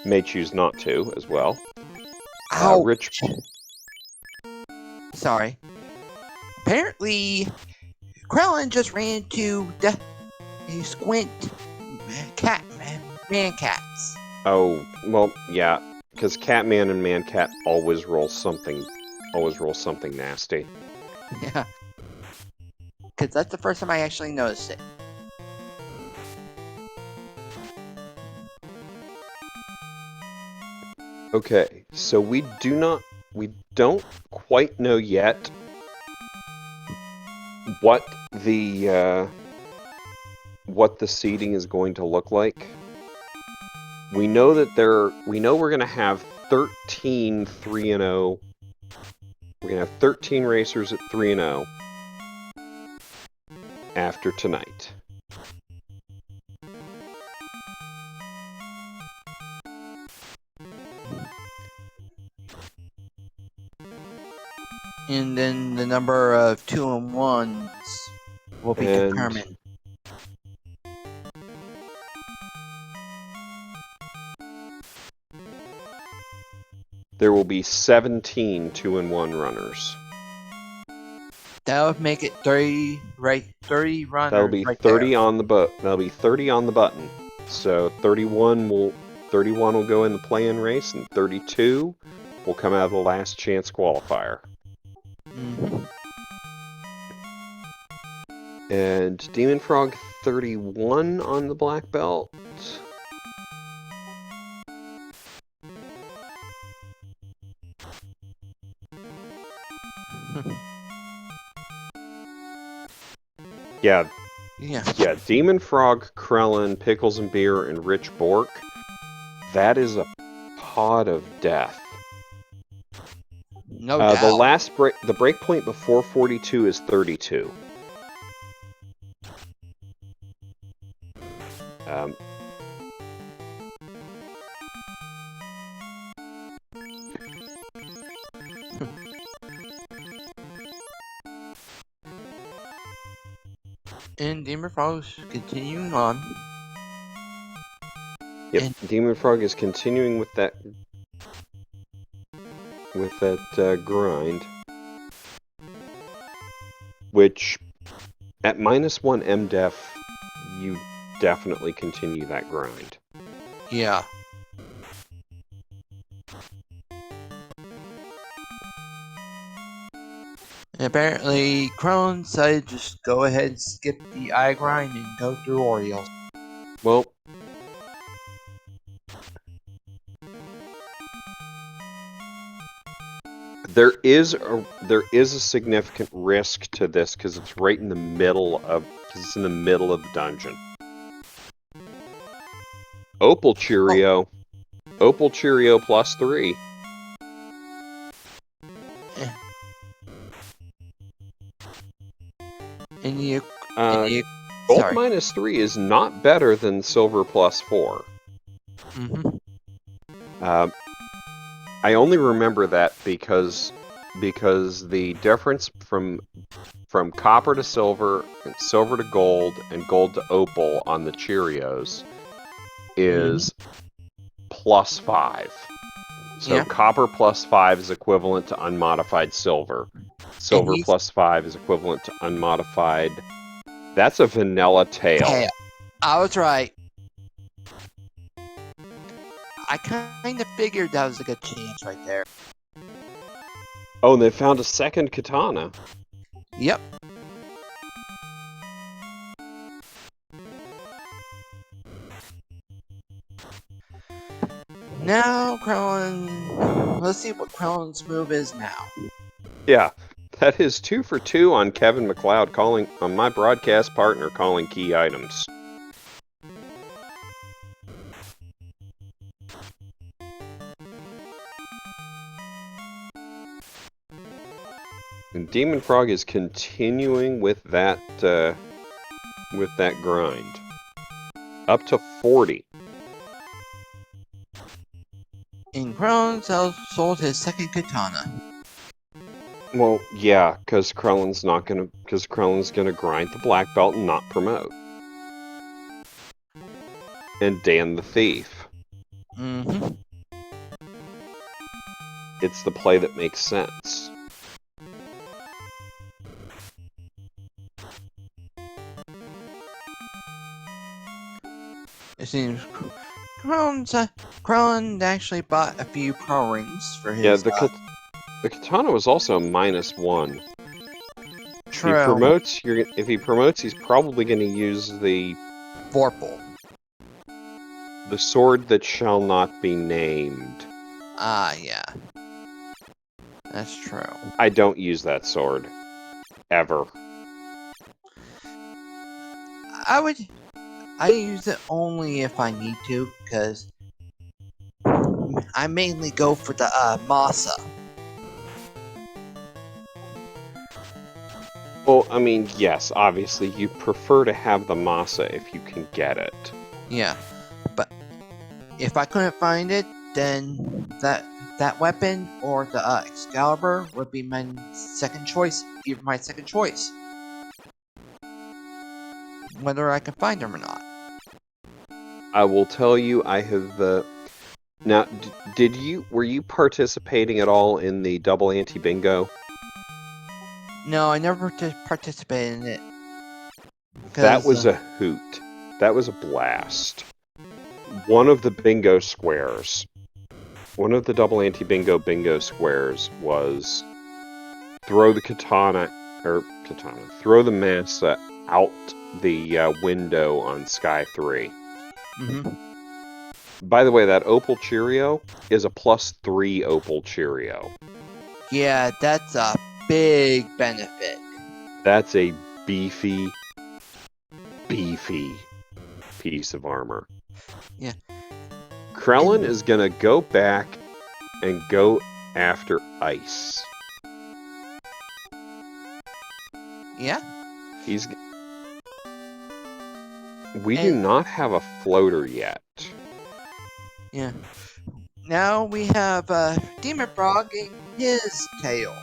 May choose not to as well. Ouch. Sorry. Apparently, Krelen just ran into the squint man cats. Oh, well, yeah, because Catman and Mancat always roll something nasty. Yeah. Because that's the first time I actually noticed it. Okay, so we don't quite know yet what the seeding is going to look like. We know that we're going to have 13 3-0. We're going to have 13 racers at 3-0 after tonight. And then the number of 2-and-1s will be determined. There will be 17 2-and-1 runners. That would make it 30, right? 30 runners. That'll be right 30 there. on the That'll be 30 on the button. So 31 will go in the play-in race, and 32 will come out of the last chance qualifier. Mm-hmm. And Dem0nfr0g 31 on the black belt. Yeah, Dem0nfr0g, Krelen, Pickles and Beer, and Rich Bork. That is a pod of death. No doubt. The break point before 42 is 32. And Dem0nfr0g's continuing on. Yep, Dem0nfr0g is continuing with that grind, which at -1 MDef, you definitely continue that grind. Yeah. And apparently, Krelen decided to just go ahead and skip the eye grind and go through Orioles. Well, there is a significant risk to this because it's right in the middle of the dungeon. Opal Cheerio. Opal Cheerio +3. Gold Sorry. -3 is not better than silver +4. I only remember that because the difference from copper to silver, and silver to gold, and gold to opal on the Cheerios is +5. So Yeah. copper +5 is equivalent to unmodified silver. Silver +5 is equivalent to unmodified. That's a vanilla tail. I was right. I kind of figured that was a good chance right there. Oh, and they found a second katana. Yep. Now, Krelen. Let's see what Krelen's move is now. Yeah, that is 2 for 2 on Kevin MacLeod calling on my broadcast partner calling key items. And Dem0nfr0g is continuing with that grind. Up to 40. And Krelen sold his second katana. Well, yeah, because Krelen's gonna grind the black belt and not promote. And Dan the Thief. It's the play that makes sense. It seems Krelen actually bought a few pro rings for his. Yeah, the katana was also -1. True. If he promotes, he's probably going to use the Vorpal. The sword that shall not be named. Ah, yeah. That's true. I don't use that sword. Ever. I use it only if I need to, because I mainly go for the Masa. Well, I mean, yes, obviously you prefer to have the Masa if you can get it. Yeah, but if I couldn't find it, then that weapon or the Excalibur would be my second choice. Whether I can find them or not. I will tell you, I have. Now, were you participating at all in the double anti-bingo? No, I never participated in it. That was a hoot. That was a blast. One of the bingo squares, one of the double anti-bingo bingo squares was throw the throw the massa out the window on Sky 3. By the way, that Opal Cheerio is a +3 Opal Cheerio. Yeah, that's a big benefit. That's a beefy piece of armor. Yeah. Krelen is gonna go back and go after ice. Yeah? We do not have a floater yet. Yeah. Now we have Dem0nfr0g in his tail.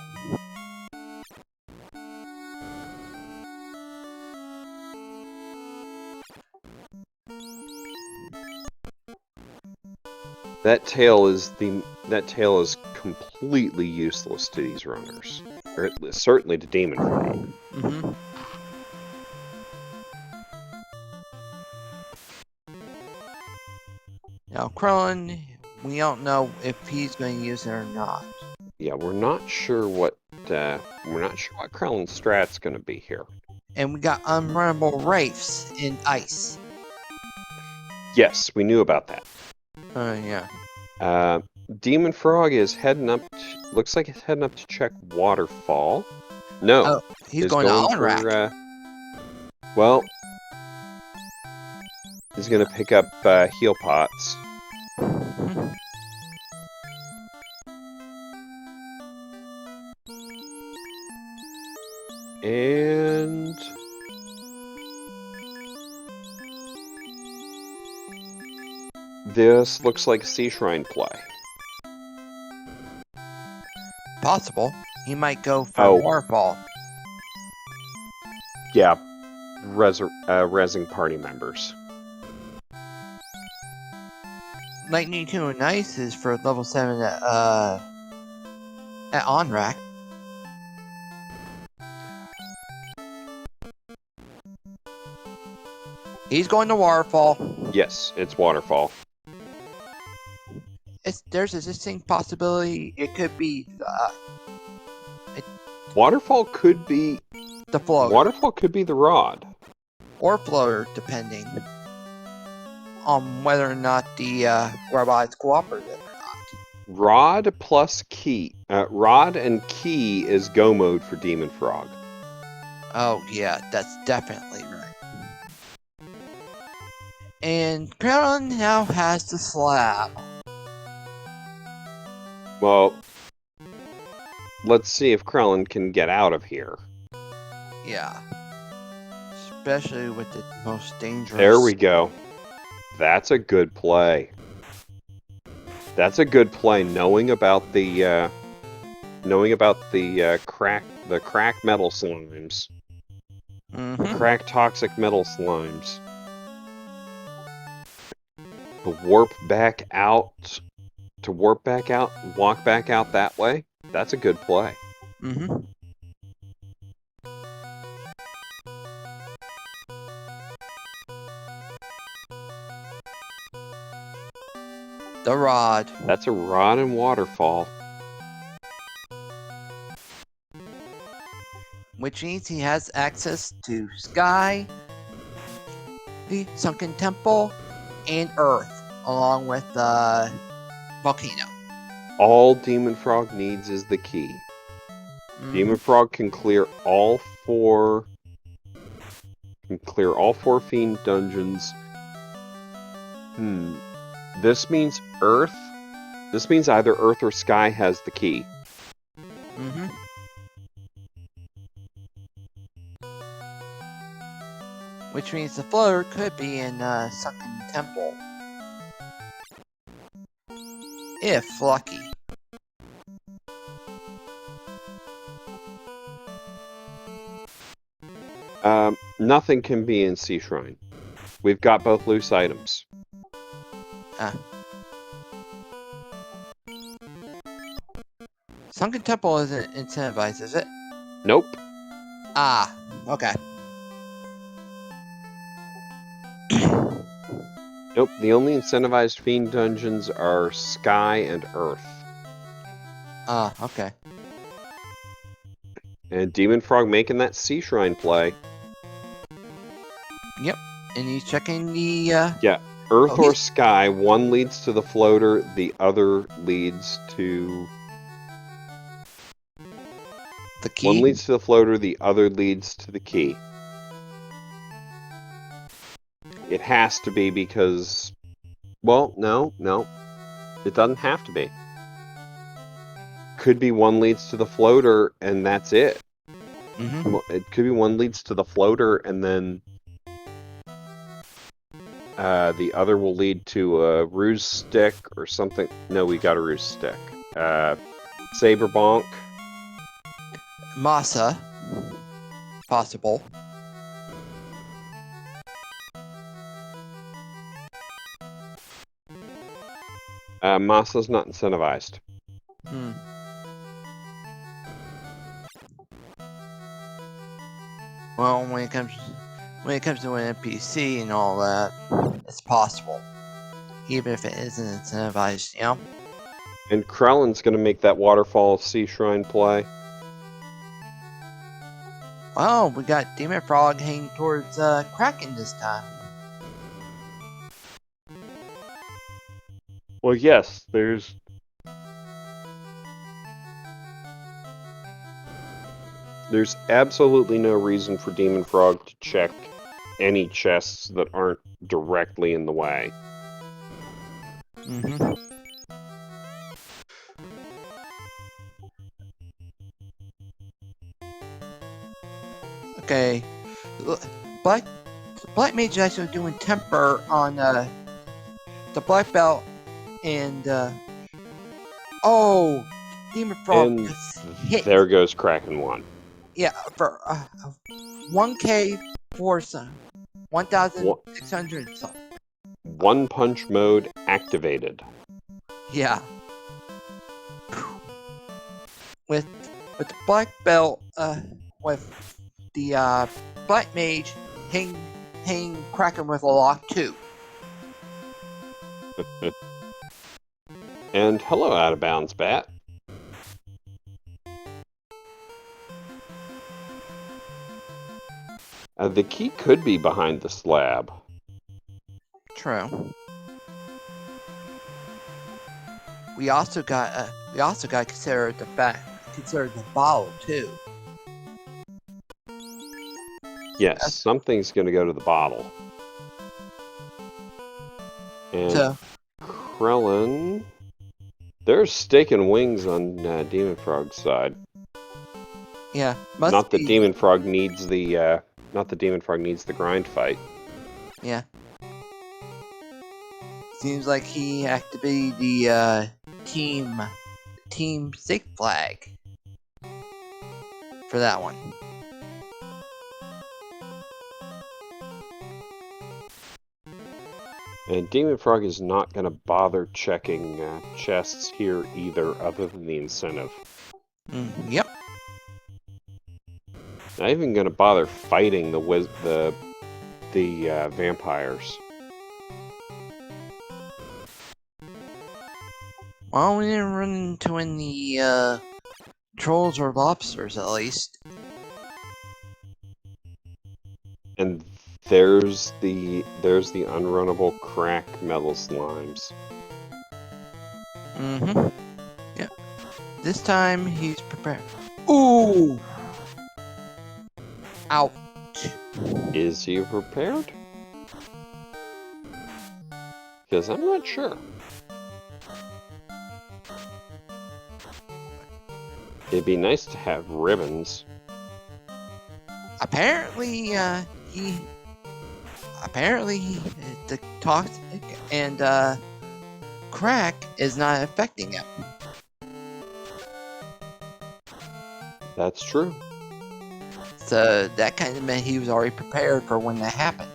That tail is completely useless to these runners, or at least certainly to Dem0nfr0g. Now, Krelen, we don't know if he's going to use it or not. Yeah, we're not sure what Krelen's strat's gonna be here. And we got unrunnable wraiths in ice. Yes, we knew about that. Yeah. Dem0nfr0g is heading up. Looks like he's heading up to check waterfall. No, Oh, he's going to on-rack. Well, he's gonna pick up heal pots. And this looks like a Sea Shrine play. Possible. He might go for waterfall. Yeah, rezzing party members. Lightning 2 and Ice is for level 7 at on-rack. He's going to waterfall. Yes, it's waterfall. There's a distinct possibility it could be Waterfall could be the floater. Waterfall could be the rod. Or floater, depending on whether or not the robots cooperative or not. Rod plus key. Rod and key is go mode for Dem0nfr0g. Oh yeah, that's definitely right. And Krelen now has the slab. Well, let's see if Krelen can get out of here. Yeah. Especially with the most dangerous... There we go. That's a good play. That's a good play, knowing about the crack metal slimes. Crack toxic metal slimes. To warp back out, walk back out that way. That's a good play. The rod. That's a rod and waterfall. Which means he has access to Sky, the Sunken Temple, and Earth, along with the volcano. All Dem0nfr0g needs is the key. Dem0nfr0g can clear all four Fiend dungeons. This means Earth. This means either Earth or Sky has the key. Which means the floater could be in Sunken Temple. If lucky. Nothing can be in Sea Shrine. We've got both loose items. Sunken Temple isn't incentivized, is it? Nope. Okay. Nope, the only incentivized Fiend dungeons are Sky and Earth. Okay. And Dem0nfr0g making that Sea Shrine play. Yep, and he's checking the... Yeah, Earth or Sky, one leads to the floater, the other leads to... The key? One leads to the floater, the other leads to the key. It has to be because... Well, no. It doesn't have to be. Could be one leads to the floater, and that's it. It could be one leads to the floater, and then... the other will lead to a ruse stick or something. No, we got a ruse stick. Saber bonk. Masa. Possible. Masa's not incentivized. Well, when it comes to an NPC and all that, it's possible. even if it isn't incentivized, you know? And Krelen's going to make that Waterfall Sea Shrine play. Well, we got Dem0nfr0g heading towards Kraken this time. Well, yes, there's absolutely no reason for Dem0nfr0g to check any chests that aren't directly in the way. Mm-hmm. Okay. Black Mage is actually doing temper on the black belt, and oh, Dem0nfr0g And just hit. there goes Kraken 1. Yeah, for 1K for some 1,600 something. One punch mode activated. Yeah. With the black belt, with the black mage hang Kraken with a lock too. And hello, Out of Bounds Bat. The key could be behind the slab. True. We also got to consider the bottle too. Yes, something's going to go to the bottle. And So Krelen, there's steak and wings on Dem0nfr0g's side. yeah, Not that Dem0nfr0g needs the Dem0nfr0g needs the grind fight. Yeah. Seems like he activated the team sig flag for that one. And Dem0nfr0g is not going to bother checking chests here either, other than the incentive. Yep. Not even going to bother fighting the vampires. Well, we didn't run into any trolls or lobsters, at least. And there's the unrunnable crack metal slimes. Mm-hmm. Yep. This time he's prepared. Ooh! Ouch. Is he prepared? Because I'm not sure. It'd be nice to have ribbons. Apparently, the toxic and crack is not affecting him. That's true. So that kind of meant he was already prepared for when that happened.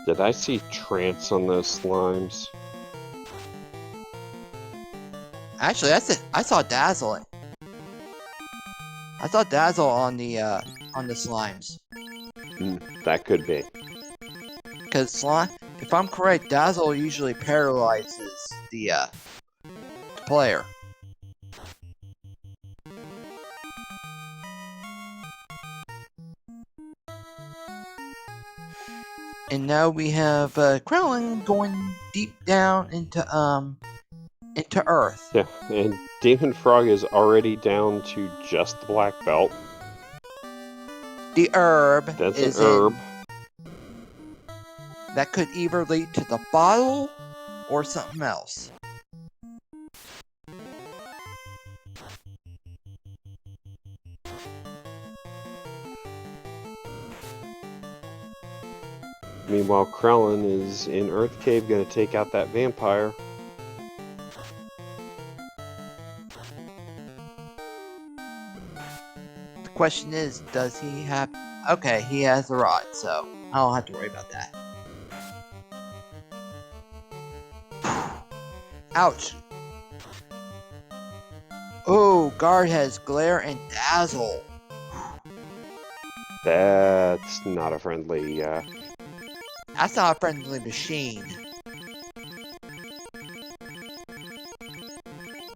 Did I see trance on those slimes? Actually, that's it. I saw Dazzle. I saw Dazzle on the slimes. That could be. Because if I'm correct, Dazzle usually paralyzes the player. And now we have Krelen going deep down into Earth. Yeah, and Dem0nfr0g is already down to just the black belt. The herb That's is an herb. That could either lead to the bottle or something else. Meanwhile, Krelen is in Earth Cave going to take out that vampire. The question is, does he have... Okay, he has the rod, so I don't have to worry about that. Ouch. Oh, guard has glare and dazzle. That's not a friendly... That's not a friendly machine.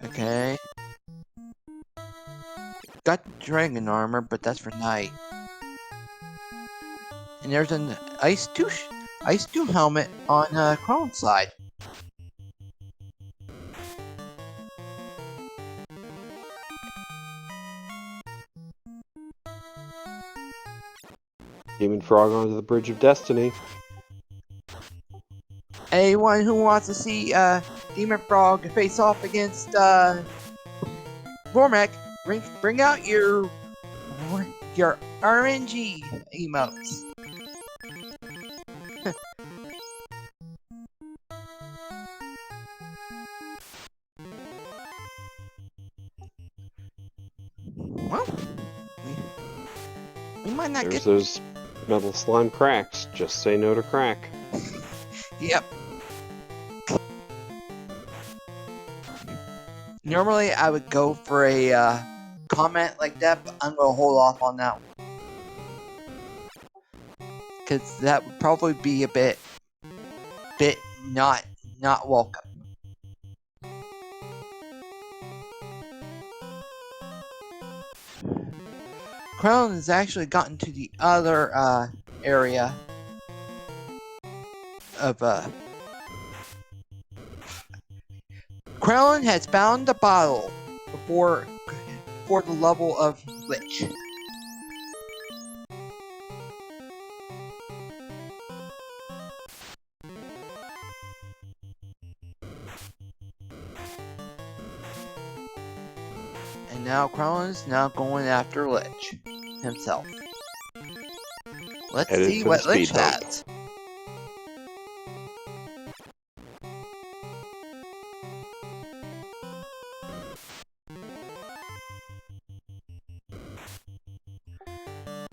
Okay. Got dragon armor, but that's for night. And there's an ice 2 helmet on Kron's side. Dem0nfr0g onto the Bridge of Destiny. Anyone who wants to see Dem0nfr0g face off against Vormek, bring out your RNG emotes. Well, we might not There's get. those metal slime cracks. Just say no to crack. Yep. Normally, I would go for a comment like that, but I'm gonna hold off on that one. Because that would probably be a bit not welcome. Krelen has actually gotten to the other area of Krelen has found the bottle before the level of Lich. And now Krelen's now going after Lich himself. Let's Headed see for what the Lich speed bump. has.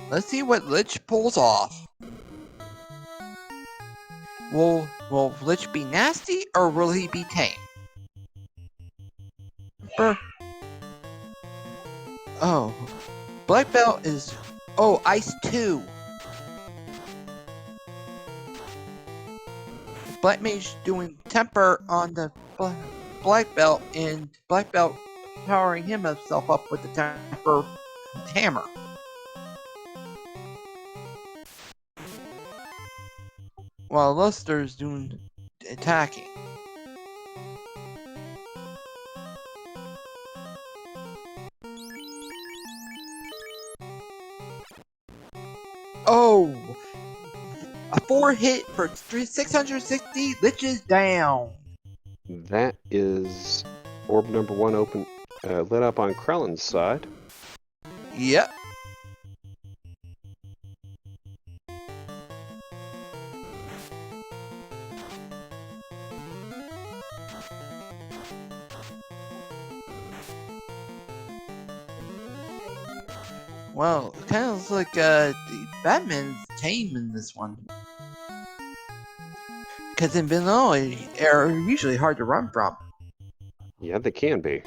Let's see what Lich pulls off. Will Lich be nasty or will he be tame? Oh, Black Belt is Ice 2. Black Mage doing temper on the Black Belt, and Black Belt powering himself up with the temper hammer. While Luster's doing attacking. Oh! A 4 hit for 660, Lich is down. That is orb number 1 open, lit up on Krelen's side. Yep. Well, it kind of looks like the Batman's tame in this one. Because in vanilla, they're usually hard to run from. Yeah, they can be.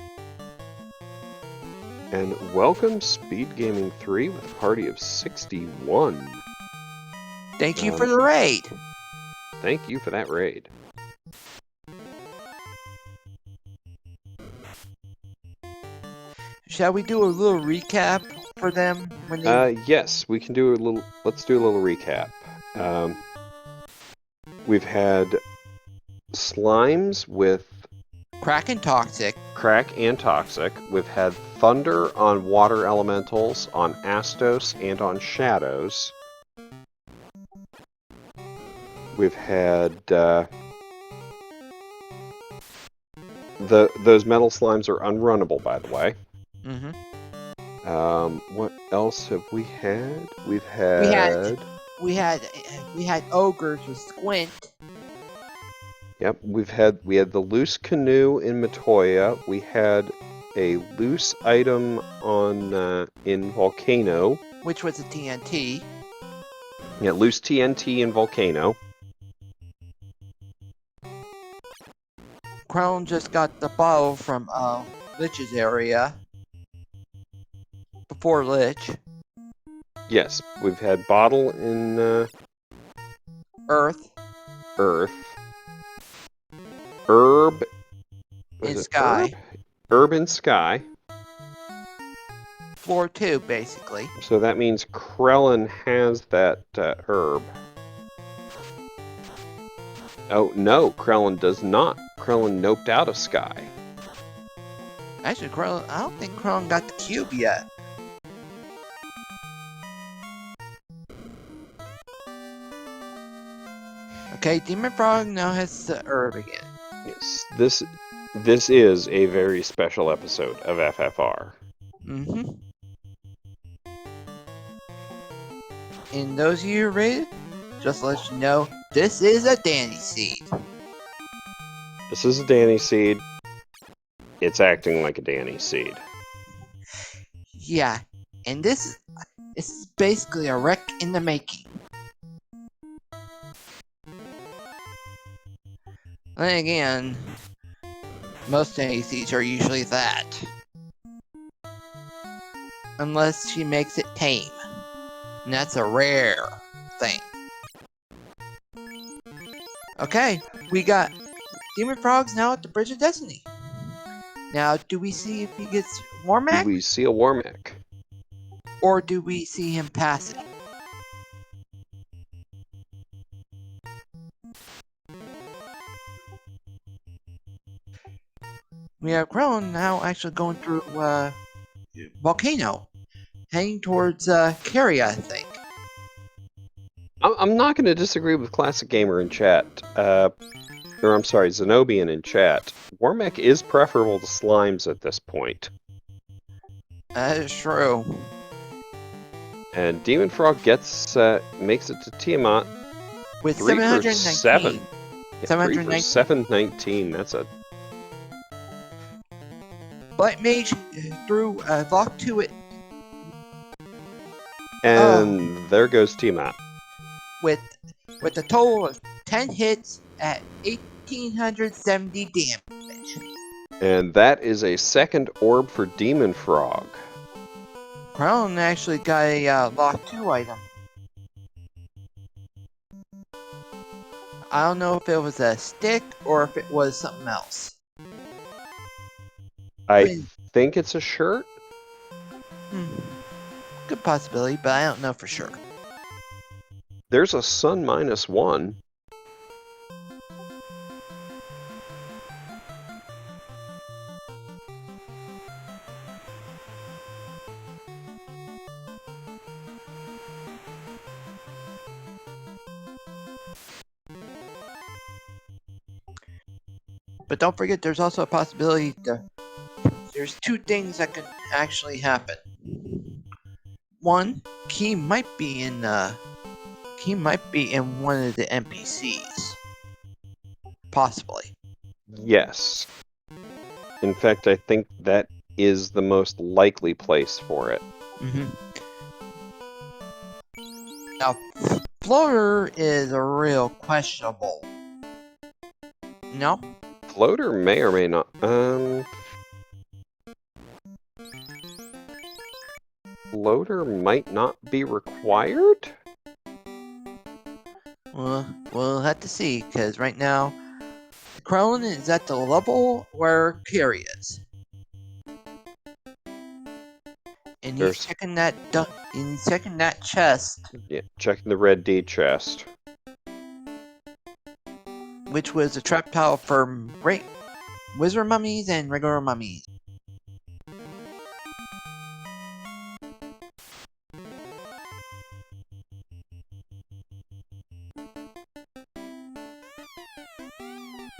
And welcome Speed Gaming 3 with a party of 61. Thank you for the raid. Thank you for that raid. Shall we do a little recap for them when they? Yes, we can do a little. Let's do a little recap. We've had slimes with Crack and Toxic. Crack and Toxic. We've had Thunder on Water Elementals, on Astos, and on Shadows. We've had those metal slimes are unrunnable, by the way. Mm-hmm. What else have we had? We had ogres with Squint. Yep, we had the loose canoe in Matoya. We had a loose item on in Volcano, which was a TNT. Yeah, loose TNT in Volcano. Krelen just got the bottle from Lich's area. Before Lich. Yes, we've had bottle in Earth. Herb. In Sky. Herb? Urban Sky. Floor 2, basically. So that means Krelen has that herb. Oh, no, Krelen does not. Krelen noped out of Sky. Actually, Krelen, I don't think Krelen got the cube yet. Okay, Dem0nfr0g now has the herb again. Yes, this is a very special episode of FFR. Mm-hmm. And those of you who rated, just to let you know, this is a Danny seed. This is a Danny seed. It's acting like a Danny seed. Yeah, and this is basically a wreck in the making. Then again, most Danny seeds are usually that. Unless she makes it tame. And that's a rare thing. Okay, we got Dem0nfr0g's now at the Bridge of Destiny. Now, do we see if he gets Do Warmac? we see a Warmac? Or do we see him pass it? We have Krelen now actually going through Volcano. Heading towards Carrie, I think. I'm not going to disagree with Classic Gamer in chat. Or I'm sorry, Zenobian in chat. Warmac is preferable to Slimes at this point. That is true. And Dem0nfr0g gets makes it to Tiamat. With 3 for 719. 7. Yeah, 3 for 719. 719. That's a... Black Mage threw Lock to it And there goes Tiamat. with a total of 10 hits at 1870 damage. And that is a second orb for Dem0nfr0g. Krelen actually got a Lock 2 item. I don't know if it was a stick or if it was something else. I think it's a shirt. Good possibility, but I don't know for sure. There's a sun -1. But don't forget, there's also a possibility there's two things that can actually happen. One, Key might be in one of the NPCs. Possibly. Yes. In fact, I think that is the most likely place for it. Now, Floater is a real questionable. No? Floater may or may not. Floater might not be required? Well, we'll have to see, because right now, Krelen is at the level where Carrie is. And he's checking that chest. Yeah, checking the red D chest. Which was a trap tile for wizard mummies and regular mummies.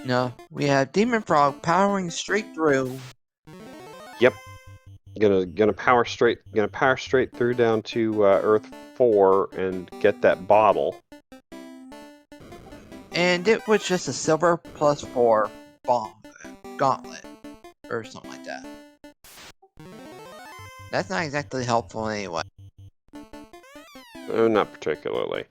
No, we have Dem0nfr0g powering straight through. Yep. Gonna power straight through down to Earth 4 and get that bottle. And it was just a silver +4 gauntlet. Or something like that. That's not exactly helpful anyway. Not particularly.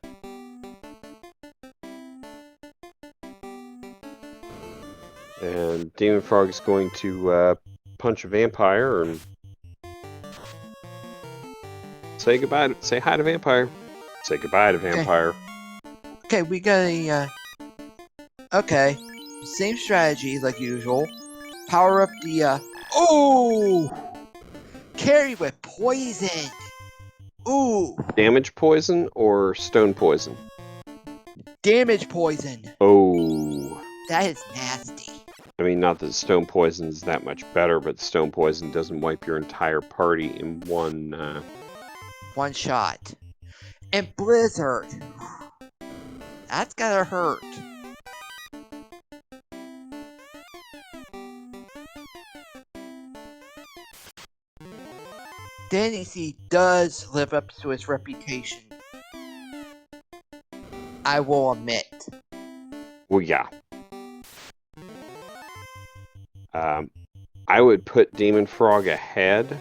And Dem0nfr0g is going to punch a vampire and say goodbye. Say hi to vampire. Say goodbye to vampire. Okay, we got a. Okay, same strategy like usual. Power up the Oh! Carry with poison. Ooh! Damage poison or stone poison? Damage poison. Oh. That is nasty. I mean, not that stone poison is that much better, but stone poison doesn't wipe your entire party in one. One shot. And blizzard. That's gotta hurt. Danny does live up to his reputation. I will admit. Well, yeah. I would put Dem0nfr0g ahead,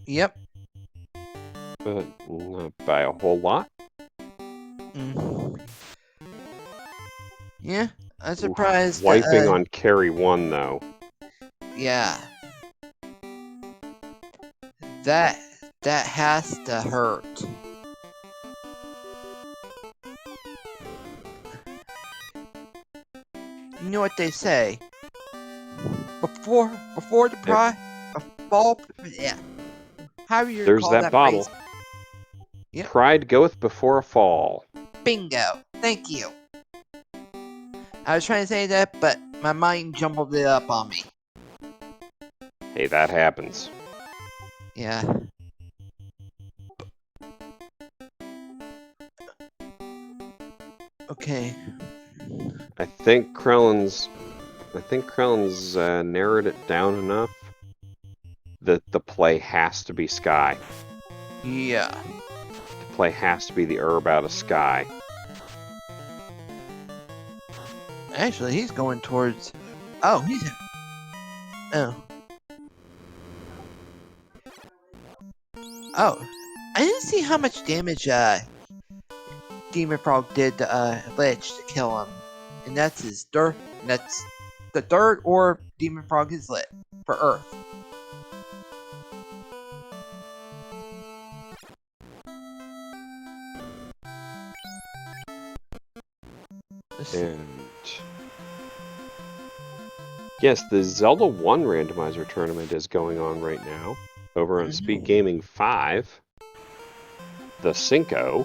Yep. but not by a whole lot. Yeah, I'm surprised. Wiping on carry 1, though. Yeah. That has to hurt. You know what they say? Before the pride, a fall. Yeah. How do you There's recall that bottle. phrase? Yep. Pride goeth before a fall. Bingo. Thank you. I was trying to say that, but my mind jumbled it up on me. Hey, that happens. Yeah. Okay. I think Krelen's narrowed it down enough that the play has to be Sky. Yeah. The play has to be the herb out of Sky. Actually, he's going towards. Oh, he's. Oh. Oh. I didn't see how much damage Dem0nfr0g did to Lich to kill him. And that's his dirt. That's the third orb Dem0nfr0g is lit for Earth. And yes, the Zelda 1 randomizer tournament is going on right now over on Speed Gaming 5. The Cinco.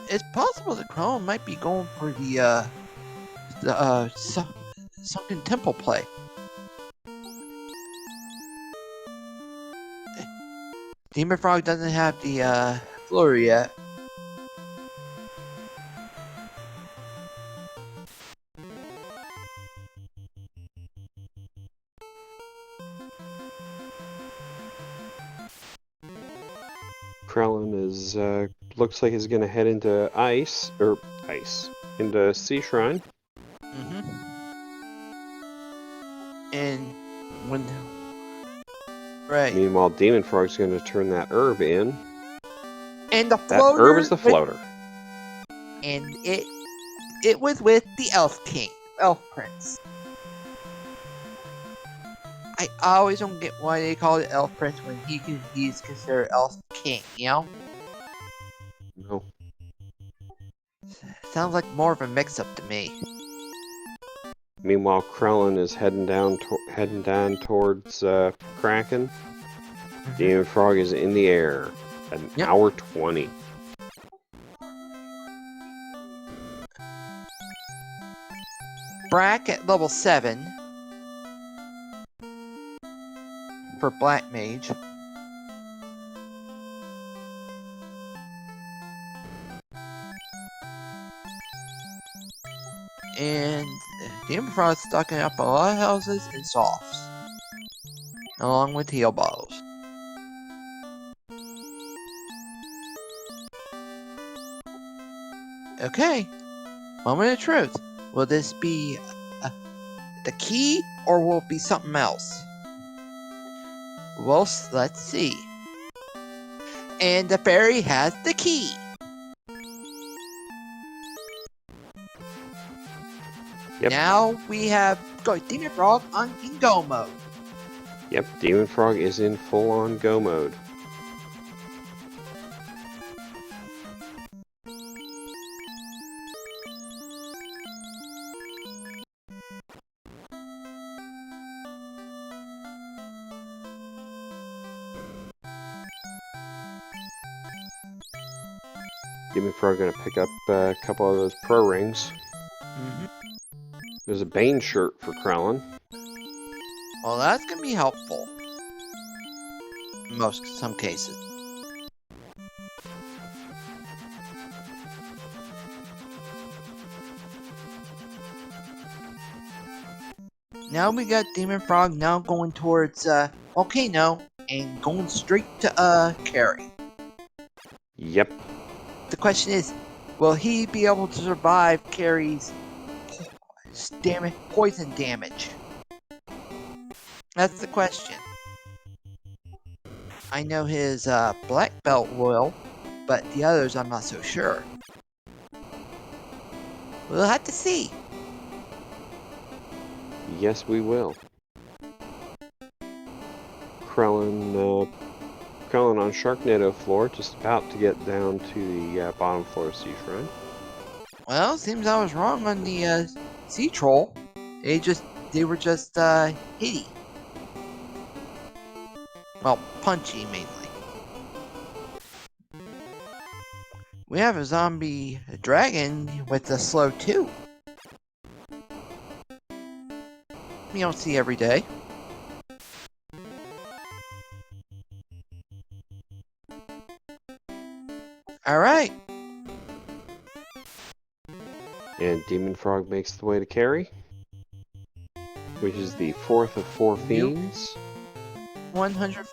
It's possible that Krelen might be going for the Sunken Temple play. Dem0nfr0g doesn't have the flurry yet. Krelen is looks like he's gonna head into into Sea Shrine. And when right. Meanwhile, Dem0nfr0g's gonna turn that herb in. And the That floater. herb is the floater. And it was with the Elf King, Elf Prince. I always don't get why they call it Elf Prince when he's considered Elf King, you know? No. Sounds like more of a mix-up to me. Meanwhile, Krelen is heading down towards Kraken. Dem0nfr0g is in the air at an hour 20. Brack at level 7 for Black Mage. And Dem0nfr0g is stocking up a lot of houses and softs, along with heal bottles. Okay, moment of truth. Will this be the key, or will it be something else? Well, let's see. And the fairy has the key. Yep. Now we have Dem0nfr0g in go mode. Yep, Dem0nfr0g is in full-on go mode. Dem0nfr0g gonna pick up a couple of those pro rings. Mm-hmm. There's a Bane shirt for Krelen. Well, that's gonna be helpful. In some cases. Now we got Dem0nfr0g now going towards Volcano and going straight to Carry. Yep. The question is, will he be able to survive Carry's poison damage? That's the question. I know his black belt will, but the others I'm not so sure. We'll have to see. Yes, we will. Krelen on Sharknado floor, just about to get down to the bottom floor of Sea Shrine. Well, seems I was wrong on the Sea Troll. They were just hitty. Well, punchy mainly. We have a zombie dragon with a slow 2. We don't see every day. Alright. And Dem0nfr0g makes the way to Carry, which is the 4th of 4 Fiends. 100.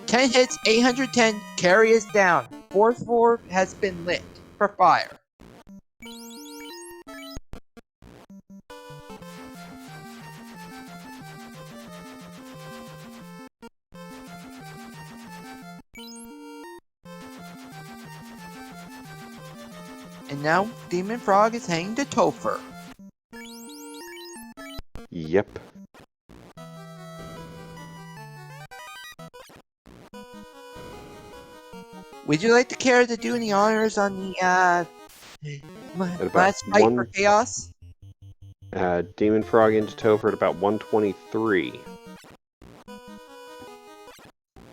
10 hits, 810. Carry is down. 4th floor has been lit for fire. And now Dem0nfr0g is heading to Topher. Yep. Would you like the Kara to do any honors on the last fight for Chaos? Dem0nfr0g into Topher at about 123.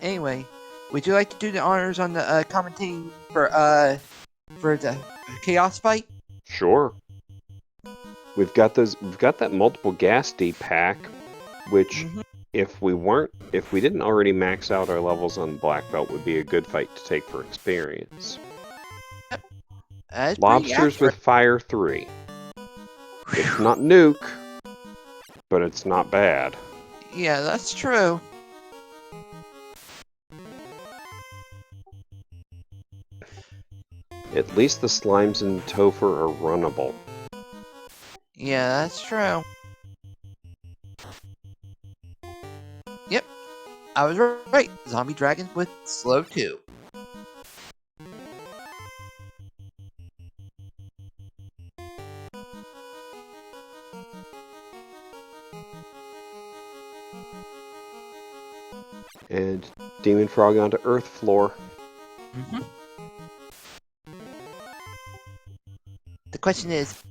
Anyway, would you like to do the honors on the commentating for the Chaos fight? Sure. We've got that multiple gas D pack, which if we didn't already max out our levels on Black Belt, would be a good fight to take for experience. Lobsters with Fire 3. It's not nuke, but it's not bad. Yeah, that's true. At least the slimes in Topher are runnable. Yeah, that's true. Yep, I was right. Zombie dragons with slow 2. And Dem0nfr0g onto Earth floor. The question is,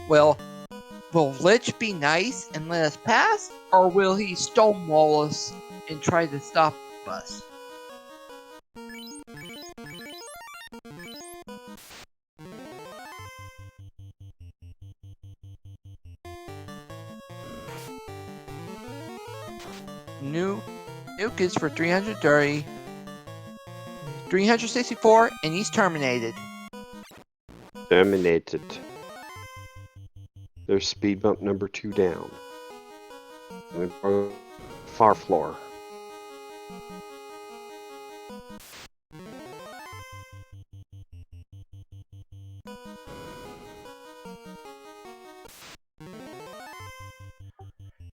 will Lich be nice and let us pass, or will he stonewall us and try to stop us? Nuke is for 330, 364, and he's terminated. Terminated. There's speed bump number 2 down. Far floor.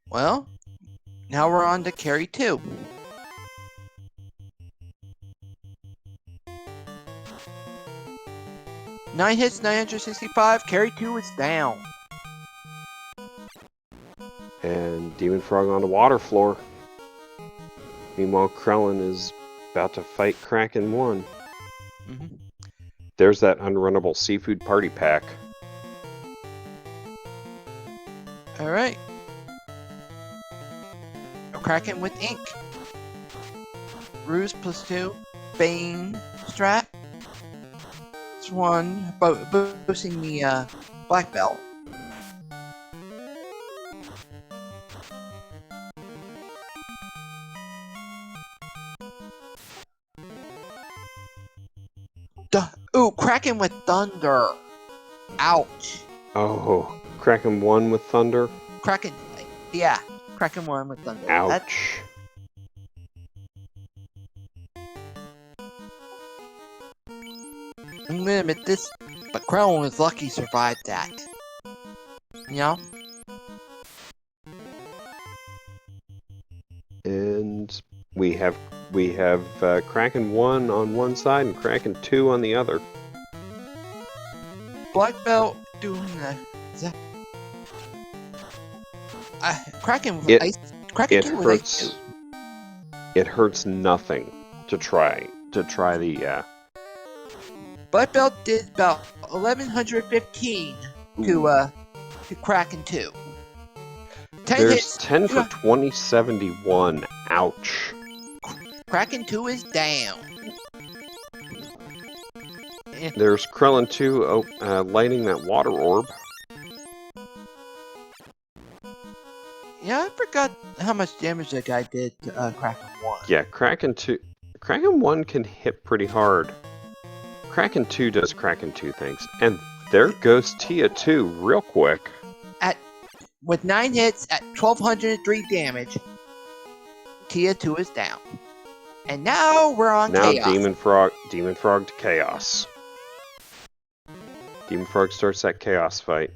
Well, now we're on to Carry 2. Nine hits, 965. Carry 2 is down. And Dem0nfr0g on the water floor. Meanwhile, Krelen is about to fight Kraken 1. There's that unrunnable seafood party pack. Alright. Kraken with ink. Ruse +2. Bane strat. one boasting the black belt. Ooh, Kraken with thunder. Ouch. Oh, Kraken 1 with thunder? Kraken, yeah. Kraken 1 with thunder. Ouch. I'm gonna admit this, but Krelen was lucky survived that. You know? And we have Kraken 1 on one side and Kraken 2 on the other. Black belt doing the Kraken with ice. Kraken It 2 with ice hurts. too. It hurts nothing to try the Black belt did about 1115 to Kraken 2. 10 There's hits. 10 for 2071. Ouch. Kraken 2 is down. There's Krelen 2 lighting that water orb. Yeah, I forgot how much damage that guy did to Kraken 1. Yeah, Kraken 1 can hit pretty hard. Kraken 2 does Kraken 2 things. And there goes Tia 2 real quick. With 9 hits at 1203 damage, Tia 2 is down. And now we're on Now Chaos. Demon Frog to Chaos. Demon Frog starts that Chaos fight.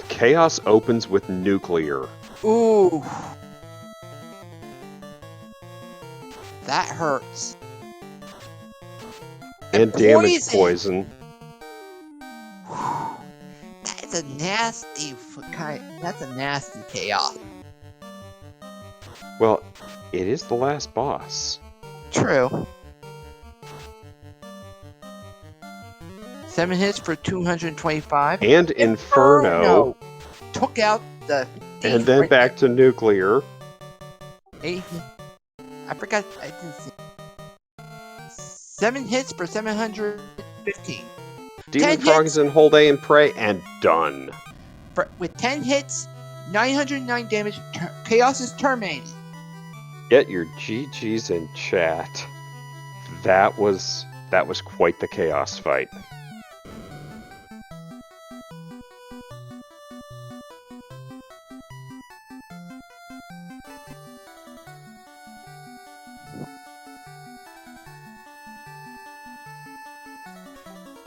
Chaos opens with Nuclear. Ooh. That hurts. And damage poison. That's a nasty That's a nasty Chaos. Well, it is the last boss. True. 7 hits for 225. And Inferno. Took out the thief. And then right back to Nuclear. there. I forgot. I didn't see. 7 hits for 715. Demon Frog is in Hold A and Pray, and done. With 10 hits, 909 damage, Chaos is terminated. Get your GGs in chat. That was quite the Chaos fight.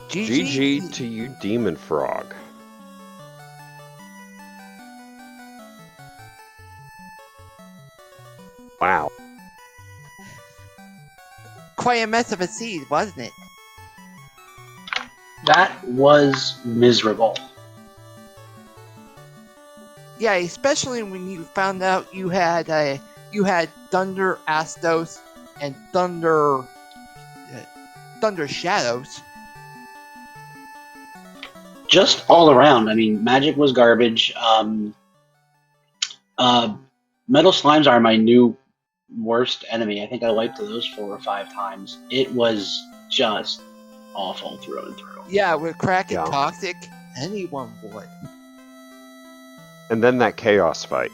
GG to you, Demon Frog. Wow. Quite a mess of a seed, wasn't it? That was miserable. Yeah, especially when you found out you had Thunder Astos and Thunder Shadows. Just all around. I mean, magic was garbage. Metal slimes are my new worst enemy. I think I wiped those 4 or 5 times. It was just awful through and through. Yeah, with Kraken Toxic, anyone would. And then that Chaos fight.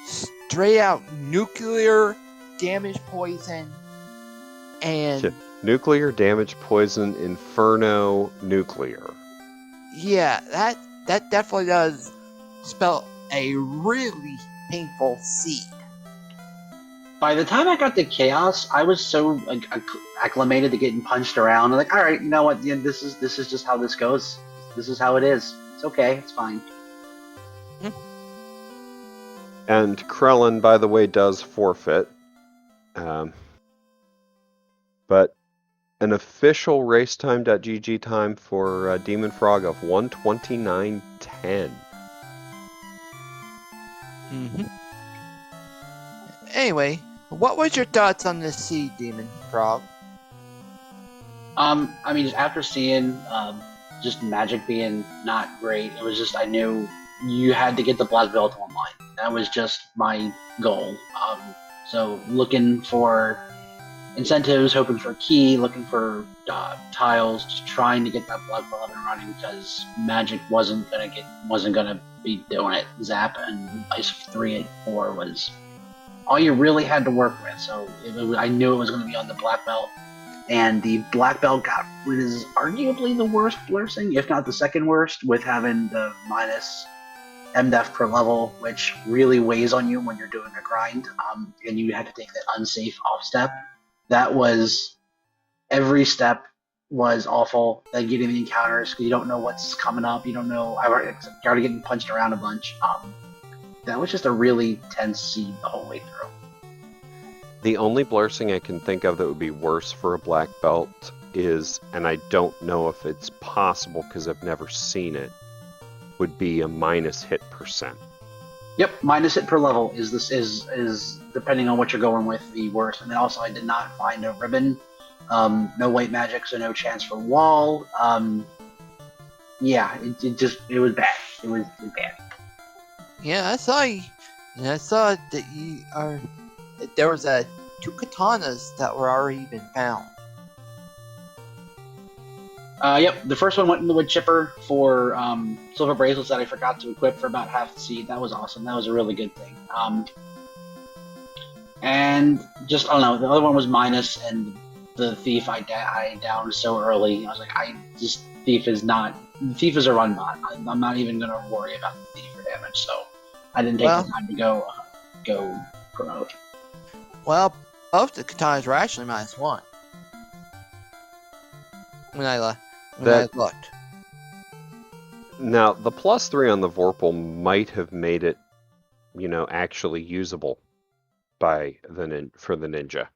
Straight out nuclear damage poison and Nuclear damage poison Inferno Nuclear. Yeah, that definitely does spell a really painful seed. By the time I got to Chaos, I was so acclimated to getting punched around. I'm like, all right, you know what? Yeah, this is just how this goes. This is how it is. It's okay. It's fine. And Krelen, by the way, does forfeit. But an official racetime.gg time for Demon Frog of 129.10. Anyway, what was your thoughts on this seed, Demon Frog? I mean, just after seeing just magic being not great, it was just, I knew you had to get the black belt online. That was just my goal. So looking for incentives, hoping for a key, looking for tiles, just trying to get that black belt up and running because Magic wasn't gonna be doing it. Zap and Ice 3 and 4 was all you really had to work with. So I knew it was going to be on the black belt, and the black belt got what is arguably the worst blessing, if not the second worst, with having the minus MDEF per level, which really weighs on you when you're doing a grind, and you had to take that unsafe off step. That was every step was awful. Like getting the encounters because you don't know what's coming up. You don't know. You're already getting punched around a bunch. That was just a really tense seed the whole way through. The only blessing I can think of that would be worse for a black belt is, and I don't know if it's possible because I've never seen it, would be a minus hit percent. Yep, minus hit per level is depending on what you're going with the worst. And then also I did not find a ribbon. No white magic, so no chance for wall. Yeah, it was bad. It was bad. Yeah, I saw you. And I saw that there was 2 katanas that were already been found. Yep, the first one went in the wood chipper for silver bracelets that I forgot to equip for about half the seed. That was awesome. That was a really good thing. And just, I don't know, the other one was minus, and the thief I downed so early. I was like, the thief is a run bot. I'm not even going to worry about the thief for damage, so I didn't take the time to go promote. Well, both the katanas were actually -1. When I looked. Now, the +3 on the Vorpal might have made it, actually usable for the ninja.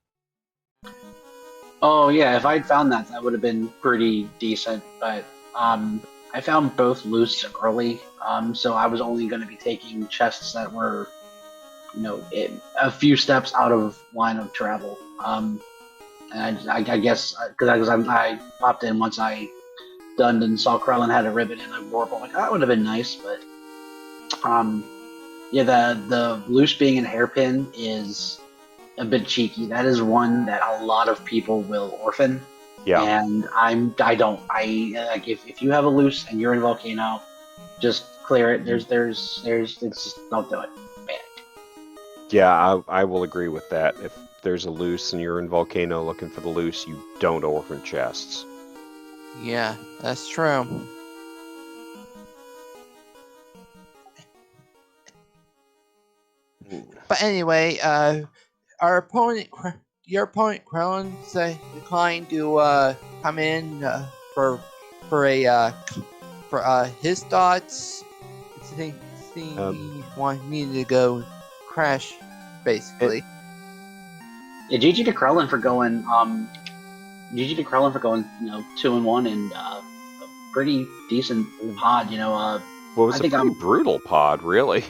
Oh yeah, if I'd found that would have been pretty decent. But I found both loose early, so I was only going to be taking chests that were, a few steps out of line of travel. And I guess because I popped in once I done and saw Krelen had a ribbon and a warp. I'm like, that would have been nice, but yeah, the loose being in hairpin is a bit cheeky. That is one that a lot of people will orphan. Yeah. And I don't. Like if you have a loose and you're in Volcano, just clear it. It's just don't do it. Man. Yeah, I will agree with that. If there's a loose and you're in Volcano looking for the loose, you don't orphan chests. Yeah, that's true. But anyway, your opponent Krelen declined to come in for his thoughts. He needed to go crash, basically. Yeah, GG to Krelen for going 2-1 and a pretty decent pod. Well, it was I a think pretty brutal pod, really.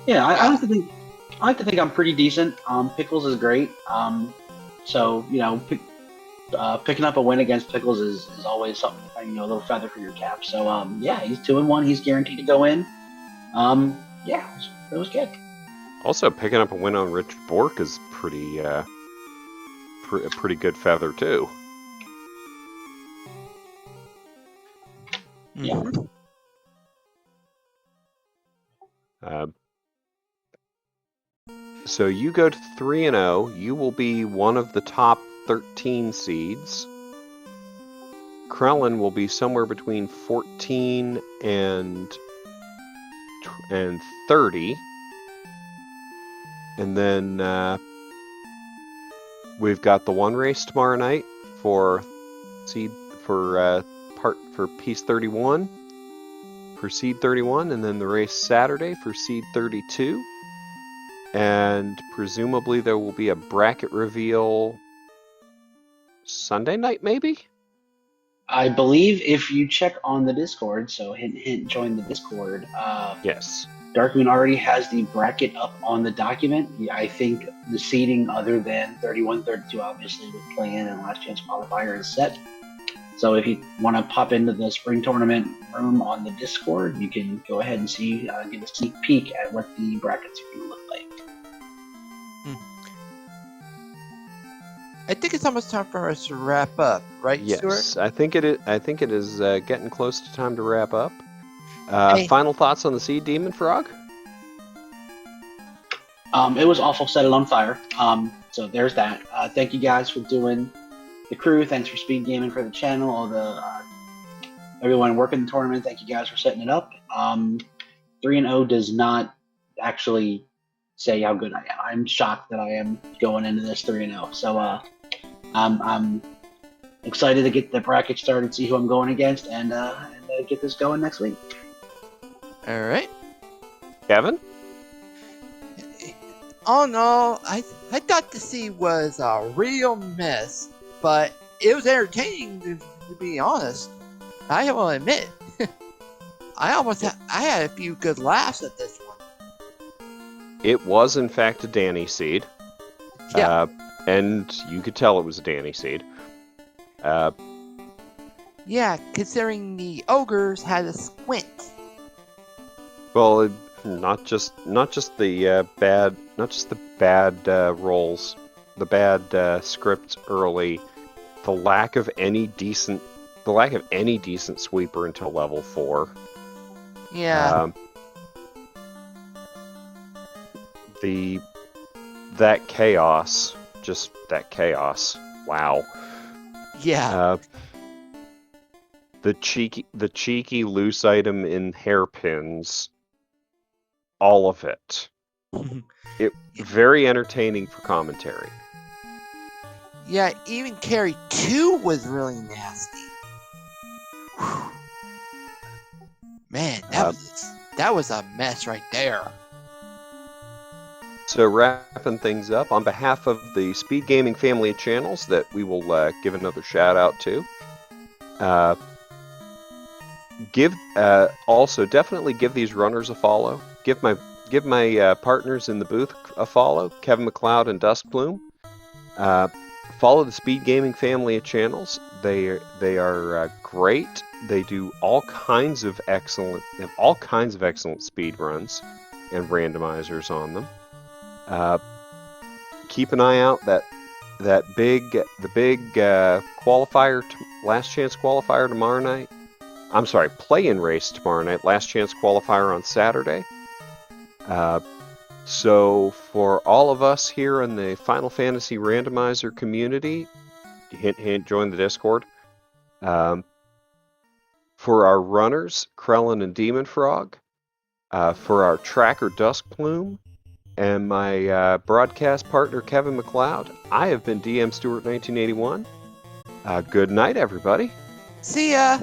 Yeah, I like to think I'm pretty decent. Pickles is great. So picking up a win against Pickles is always something, a little feather for your cap. So yeah, he's 2-1. He's guaranteed to go in. Yeah, it was good. Also, picking up a win on Rich Bork is pretty good feather too. Yeah. So you go to 3-0. You will be one of the top 13 seeds. Krelen will be somewhere between 14 and 30. And then we've got the one race tomorrow night for Piece 31 for Seed 31, and then the race Saturday for Seed 32. And presumably there will be a bracket reveal Sunday night, maybe? I believe if you check on the Discord, so hint, hint, join the Discord. Yes. Darkmoon already has the bracket up on the document. I think the seeding, other than 31, 32, obviously with play-in and last chance qualifier, is set. So if you want to pop into the spring tournament room on the Discord, you can go ahead and get a sneak peek at what the brackets are going to look like. I think it's almost time for us to wrap up, right, Stuart? Yes, I think it is getting close to time to wrap up. Hey. Final thoughts on the Seed Dem0nfr0g? It was awful. Set it on fire. So there's that. Thank you guys for doing the crew. Thanks for speed gaming for the channel. All the everyone working the tournament. Thank you guys for setting it up. 3-0 does not actually say how good I am. I'm shocked that I am going into this 3-0. So I'm excited to get the bracket started, see who I'm going against, and get this going next week. All right. Kevin? Oh no, I thought the seed was a real mess, but it was entertaining to be honest. I will admit, I had a few good laughs at this one. It was in fact a Danny seed. Yeah. And you could tell it was a Danny seed. Yeah, considering the ogres had a squint. Well, not just the bad rolls, the bad scripts early, the lack of any decent sweeper until level 4. Yeah. That chaos, wow. Yeah. The cheeky loose item in hairpins, all of it. It very entertaining for commentary. Yeah, even carry 2 was really nasty. Whew. Man, that was a mess right there. So wrapping things up, on behalf of the Speed Gaming family of channels that we will give another shout out to, also definitely give these runners a follow. Give my partners in the booth a follow, Kevin MacLeod and Duskbloom. Follow the Speed Gaming family of channels. They are great. They do all kinds of excellent speed runs and randomizers on them. Keep an eye out the big qualifier, last chance qualifier tomorrow night. I'm sorry, play-in race tomorrow night. Last chance qualifier on Saturday. So for all of us here in the Final Fantasy Randomizer community, hint hint, join the Discord. For our runners, Krelen and Dem0nfr0g. For our tracker, Duskbloom. And my broadcast partner, Kevin MacLeod, I have been DM Stewart 1981. Good night, everybody. See ya!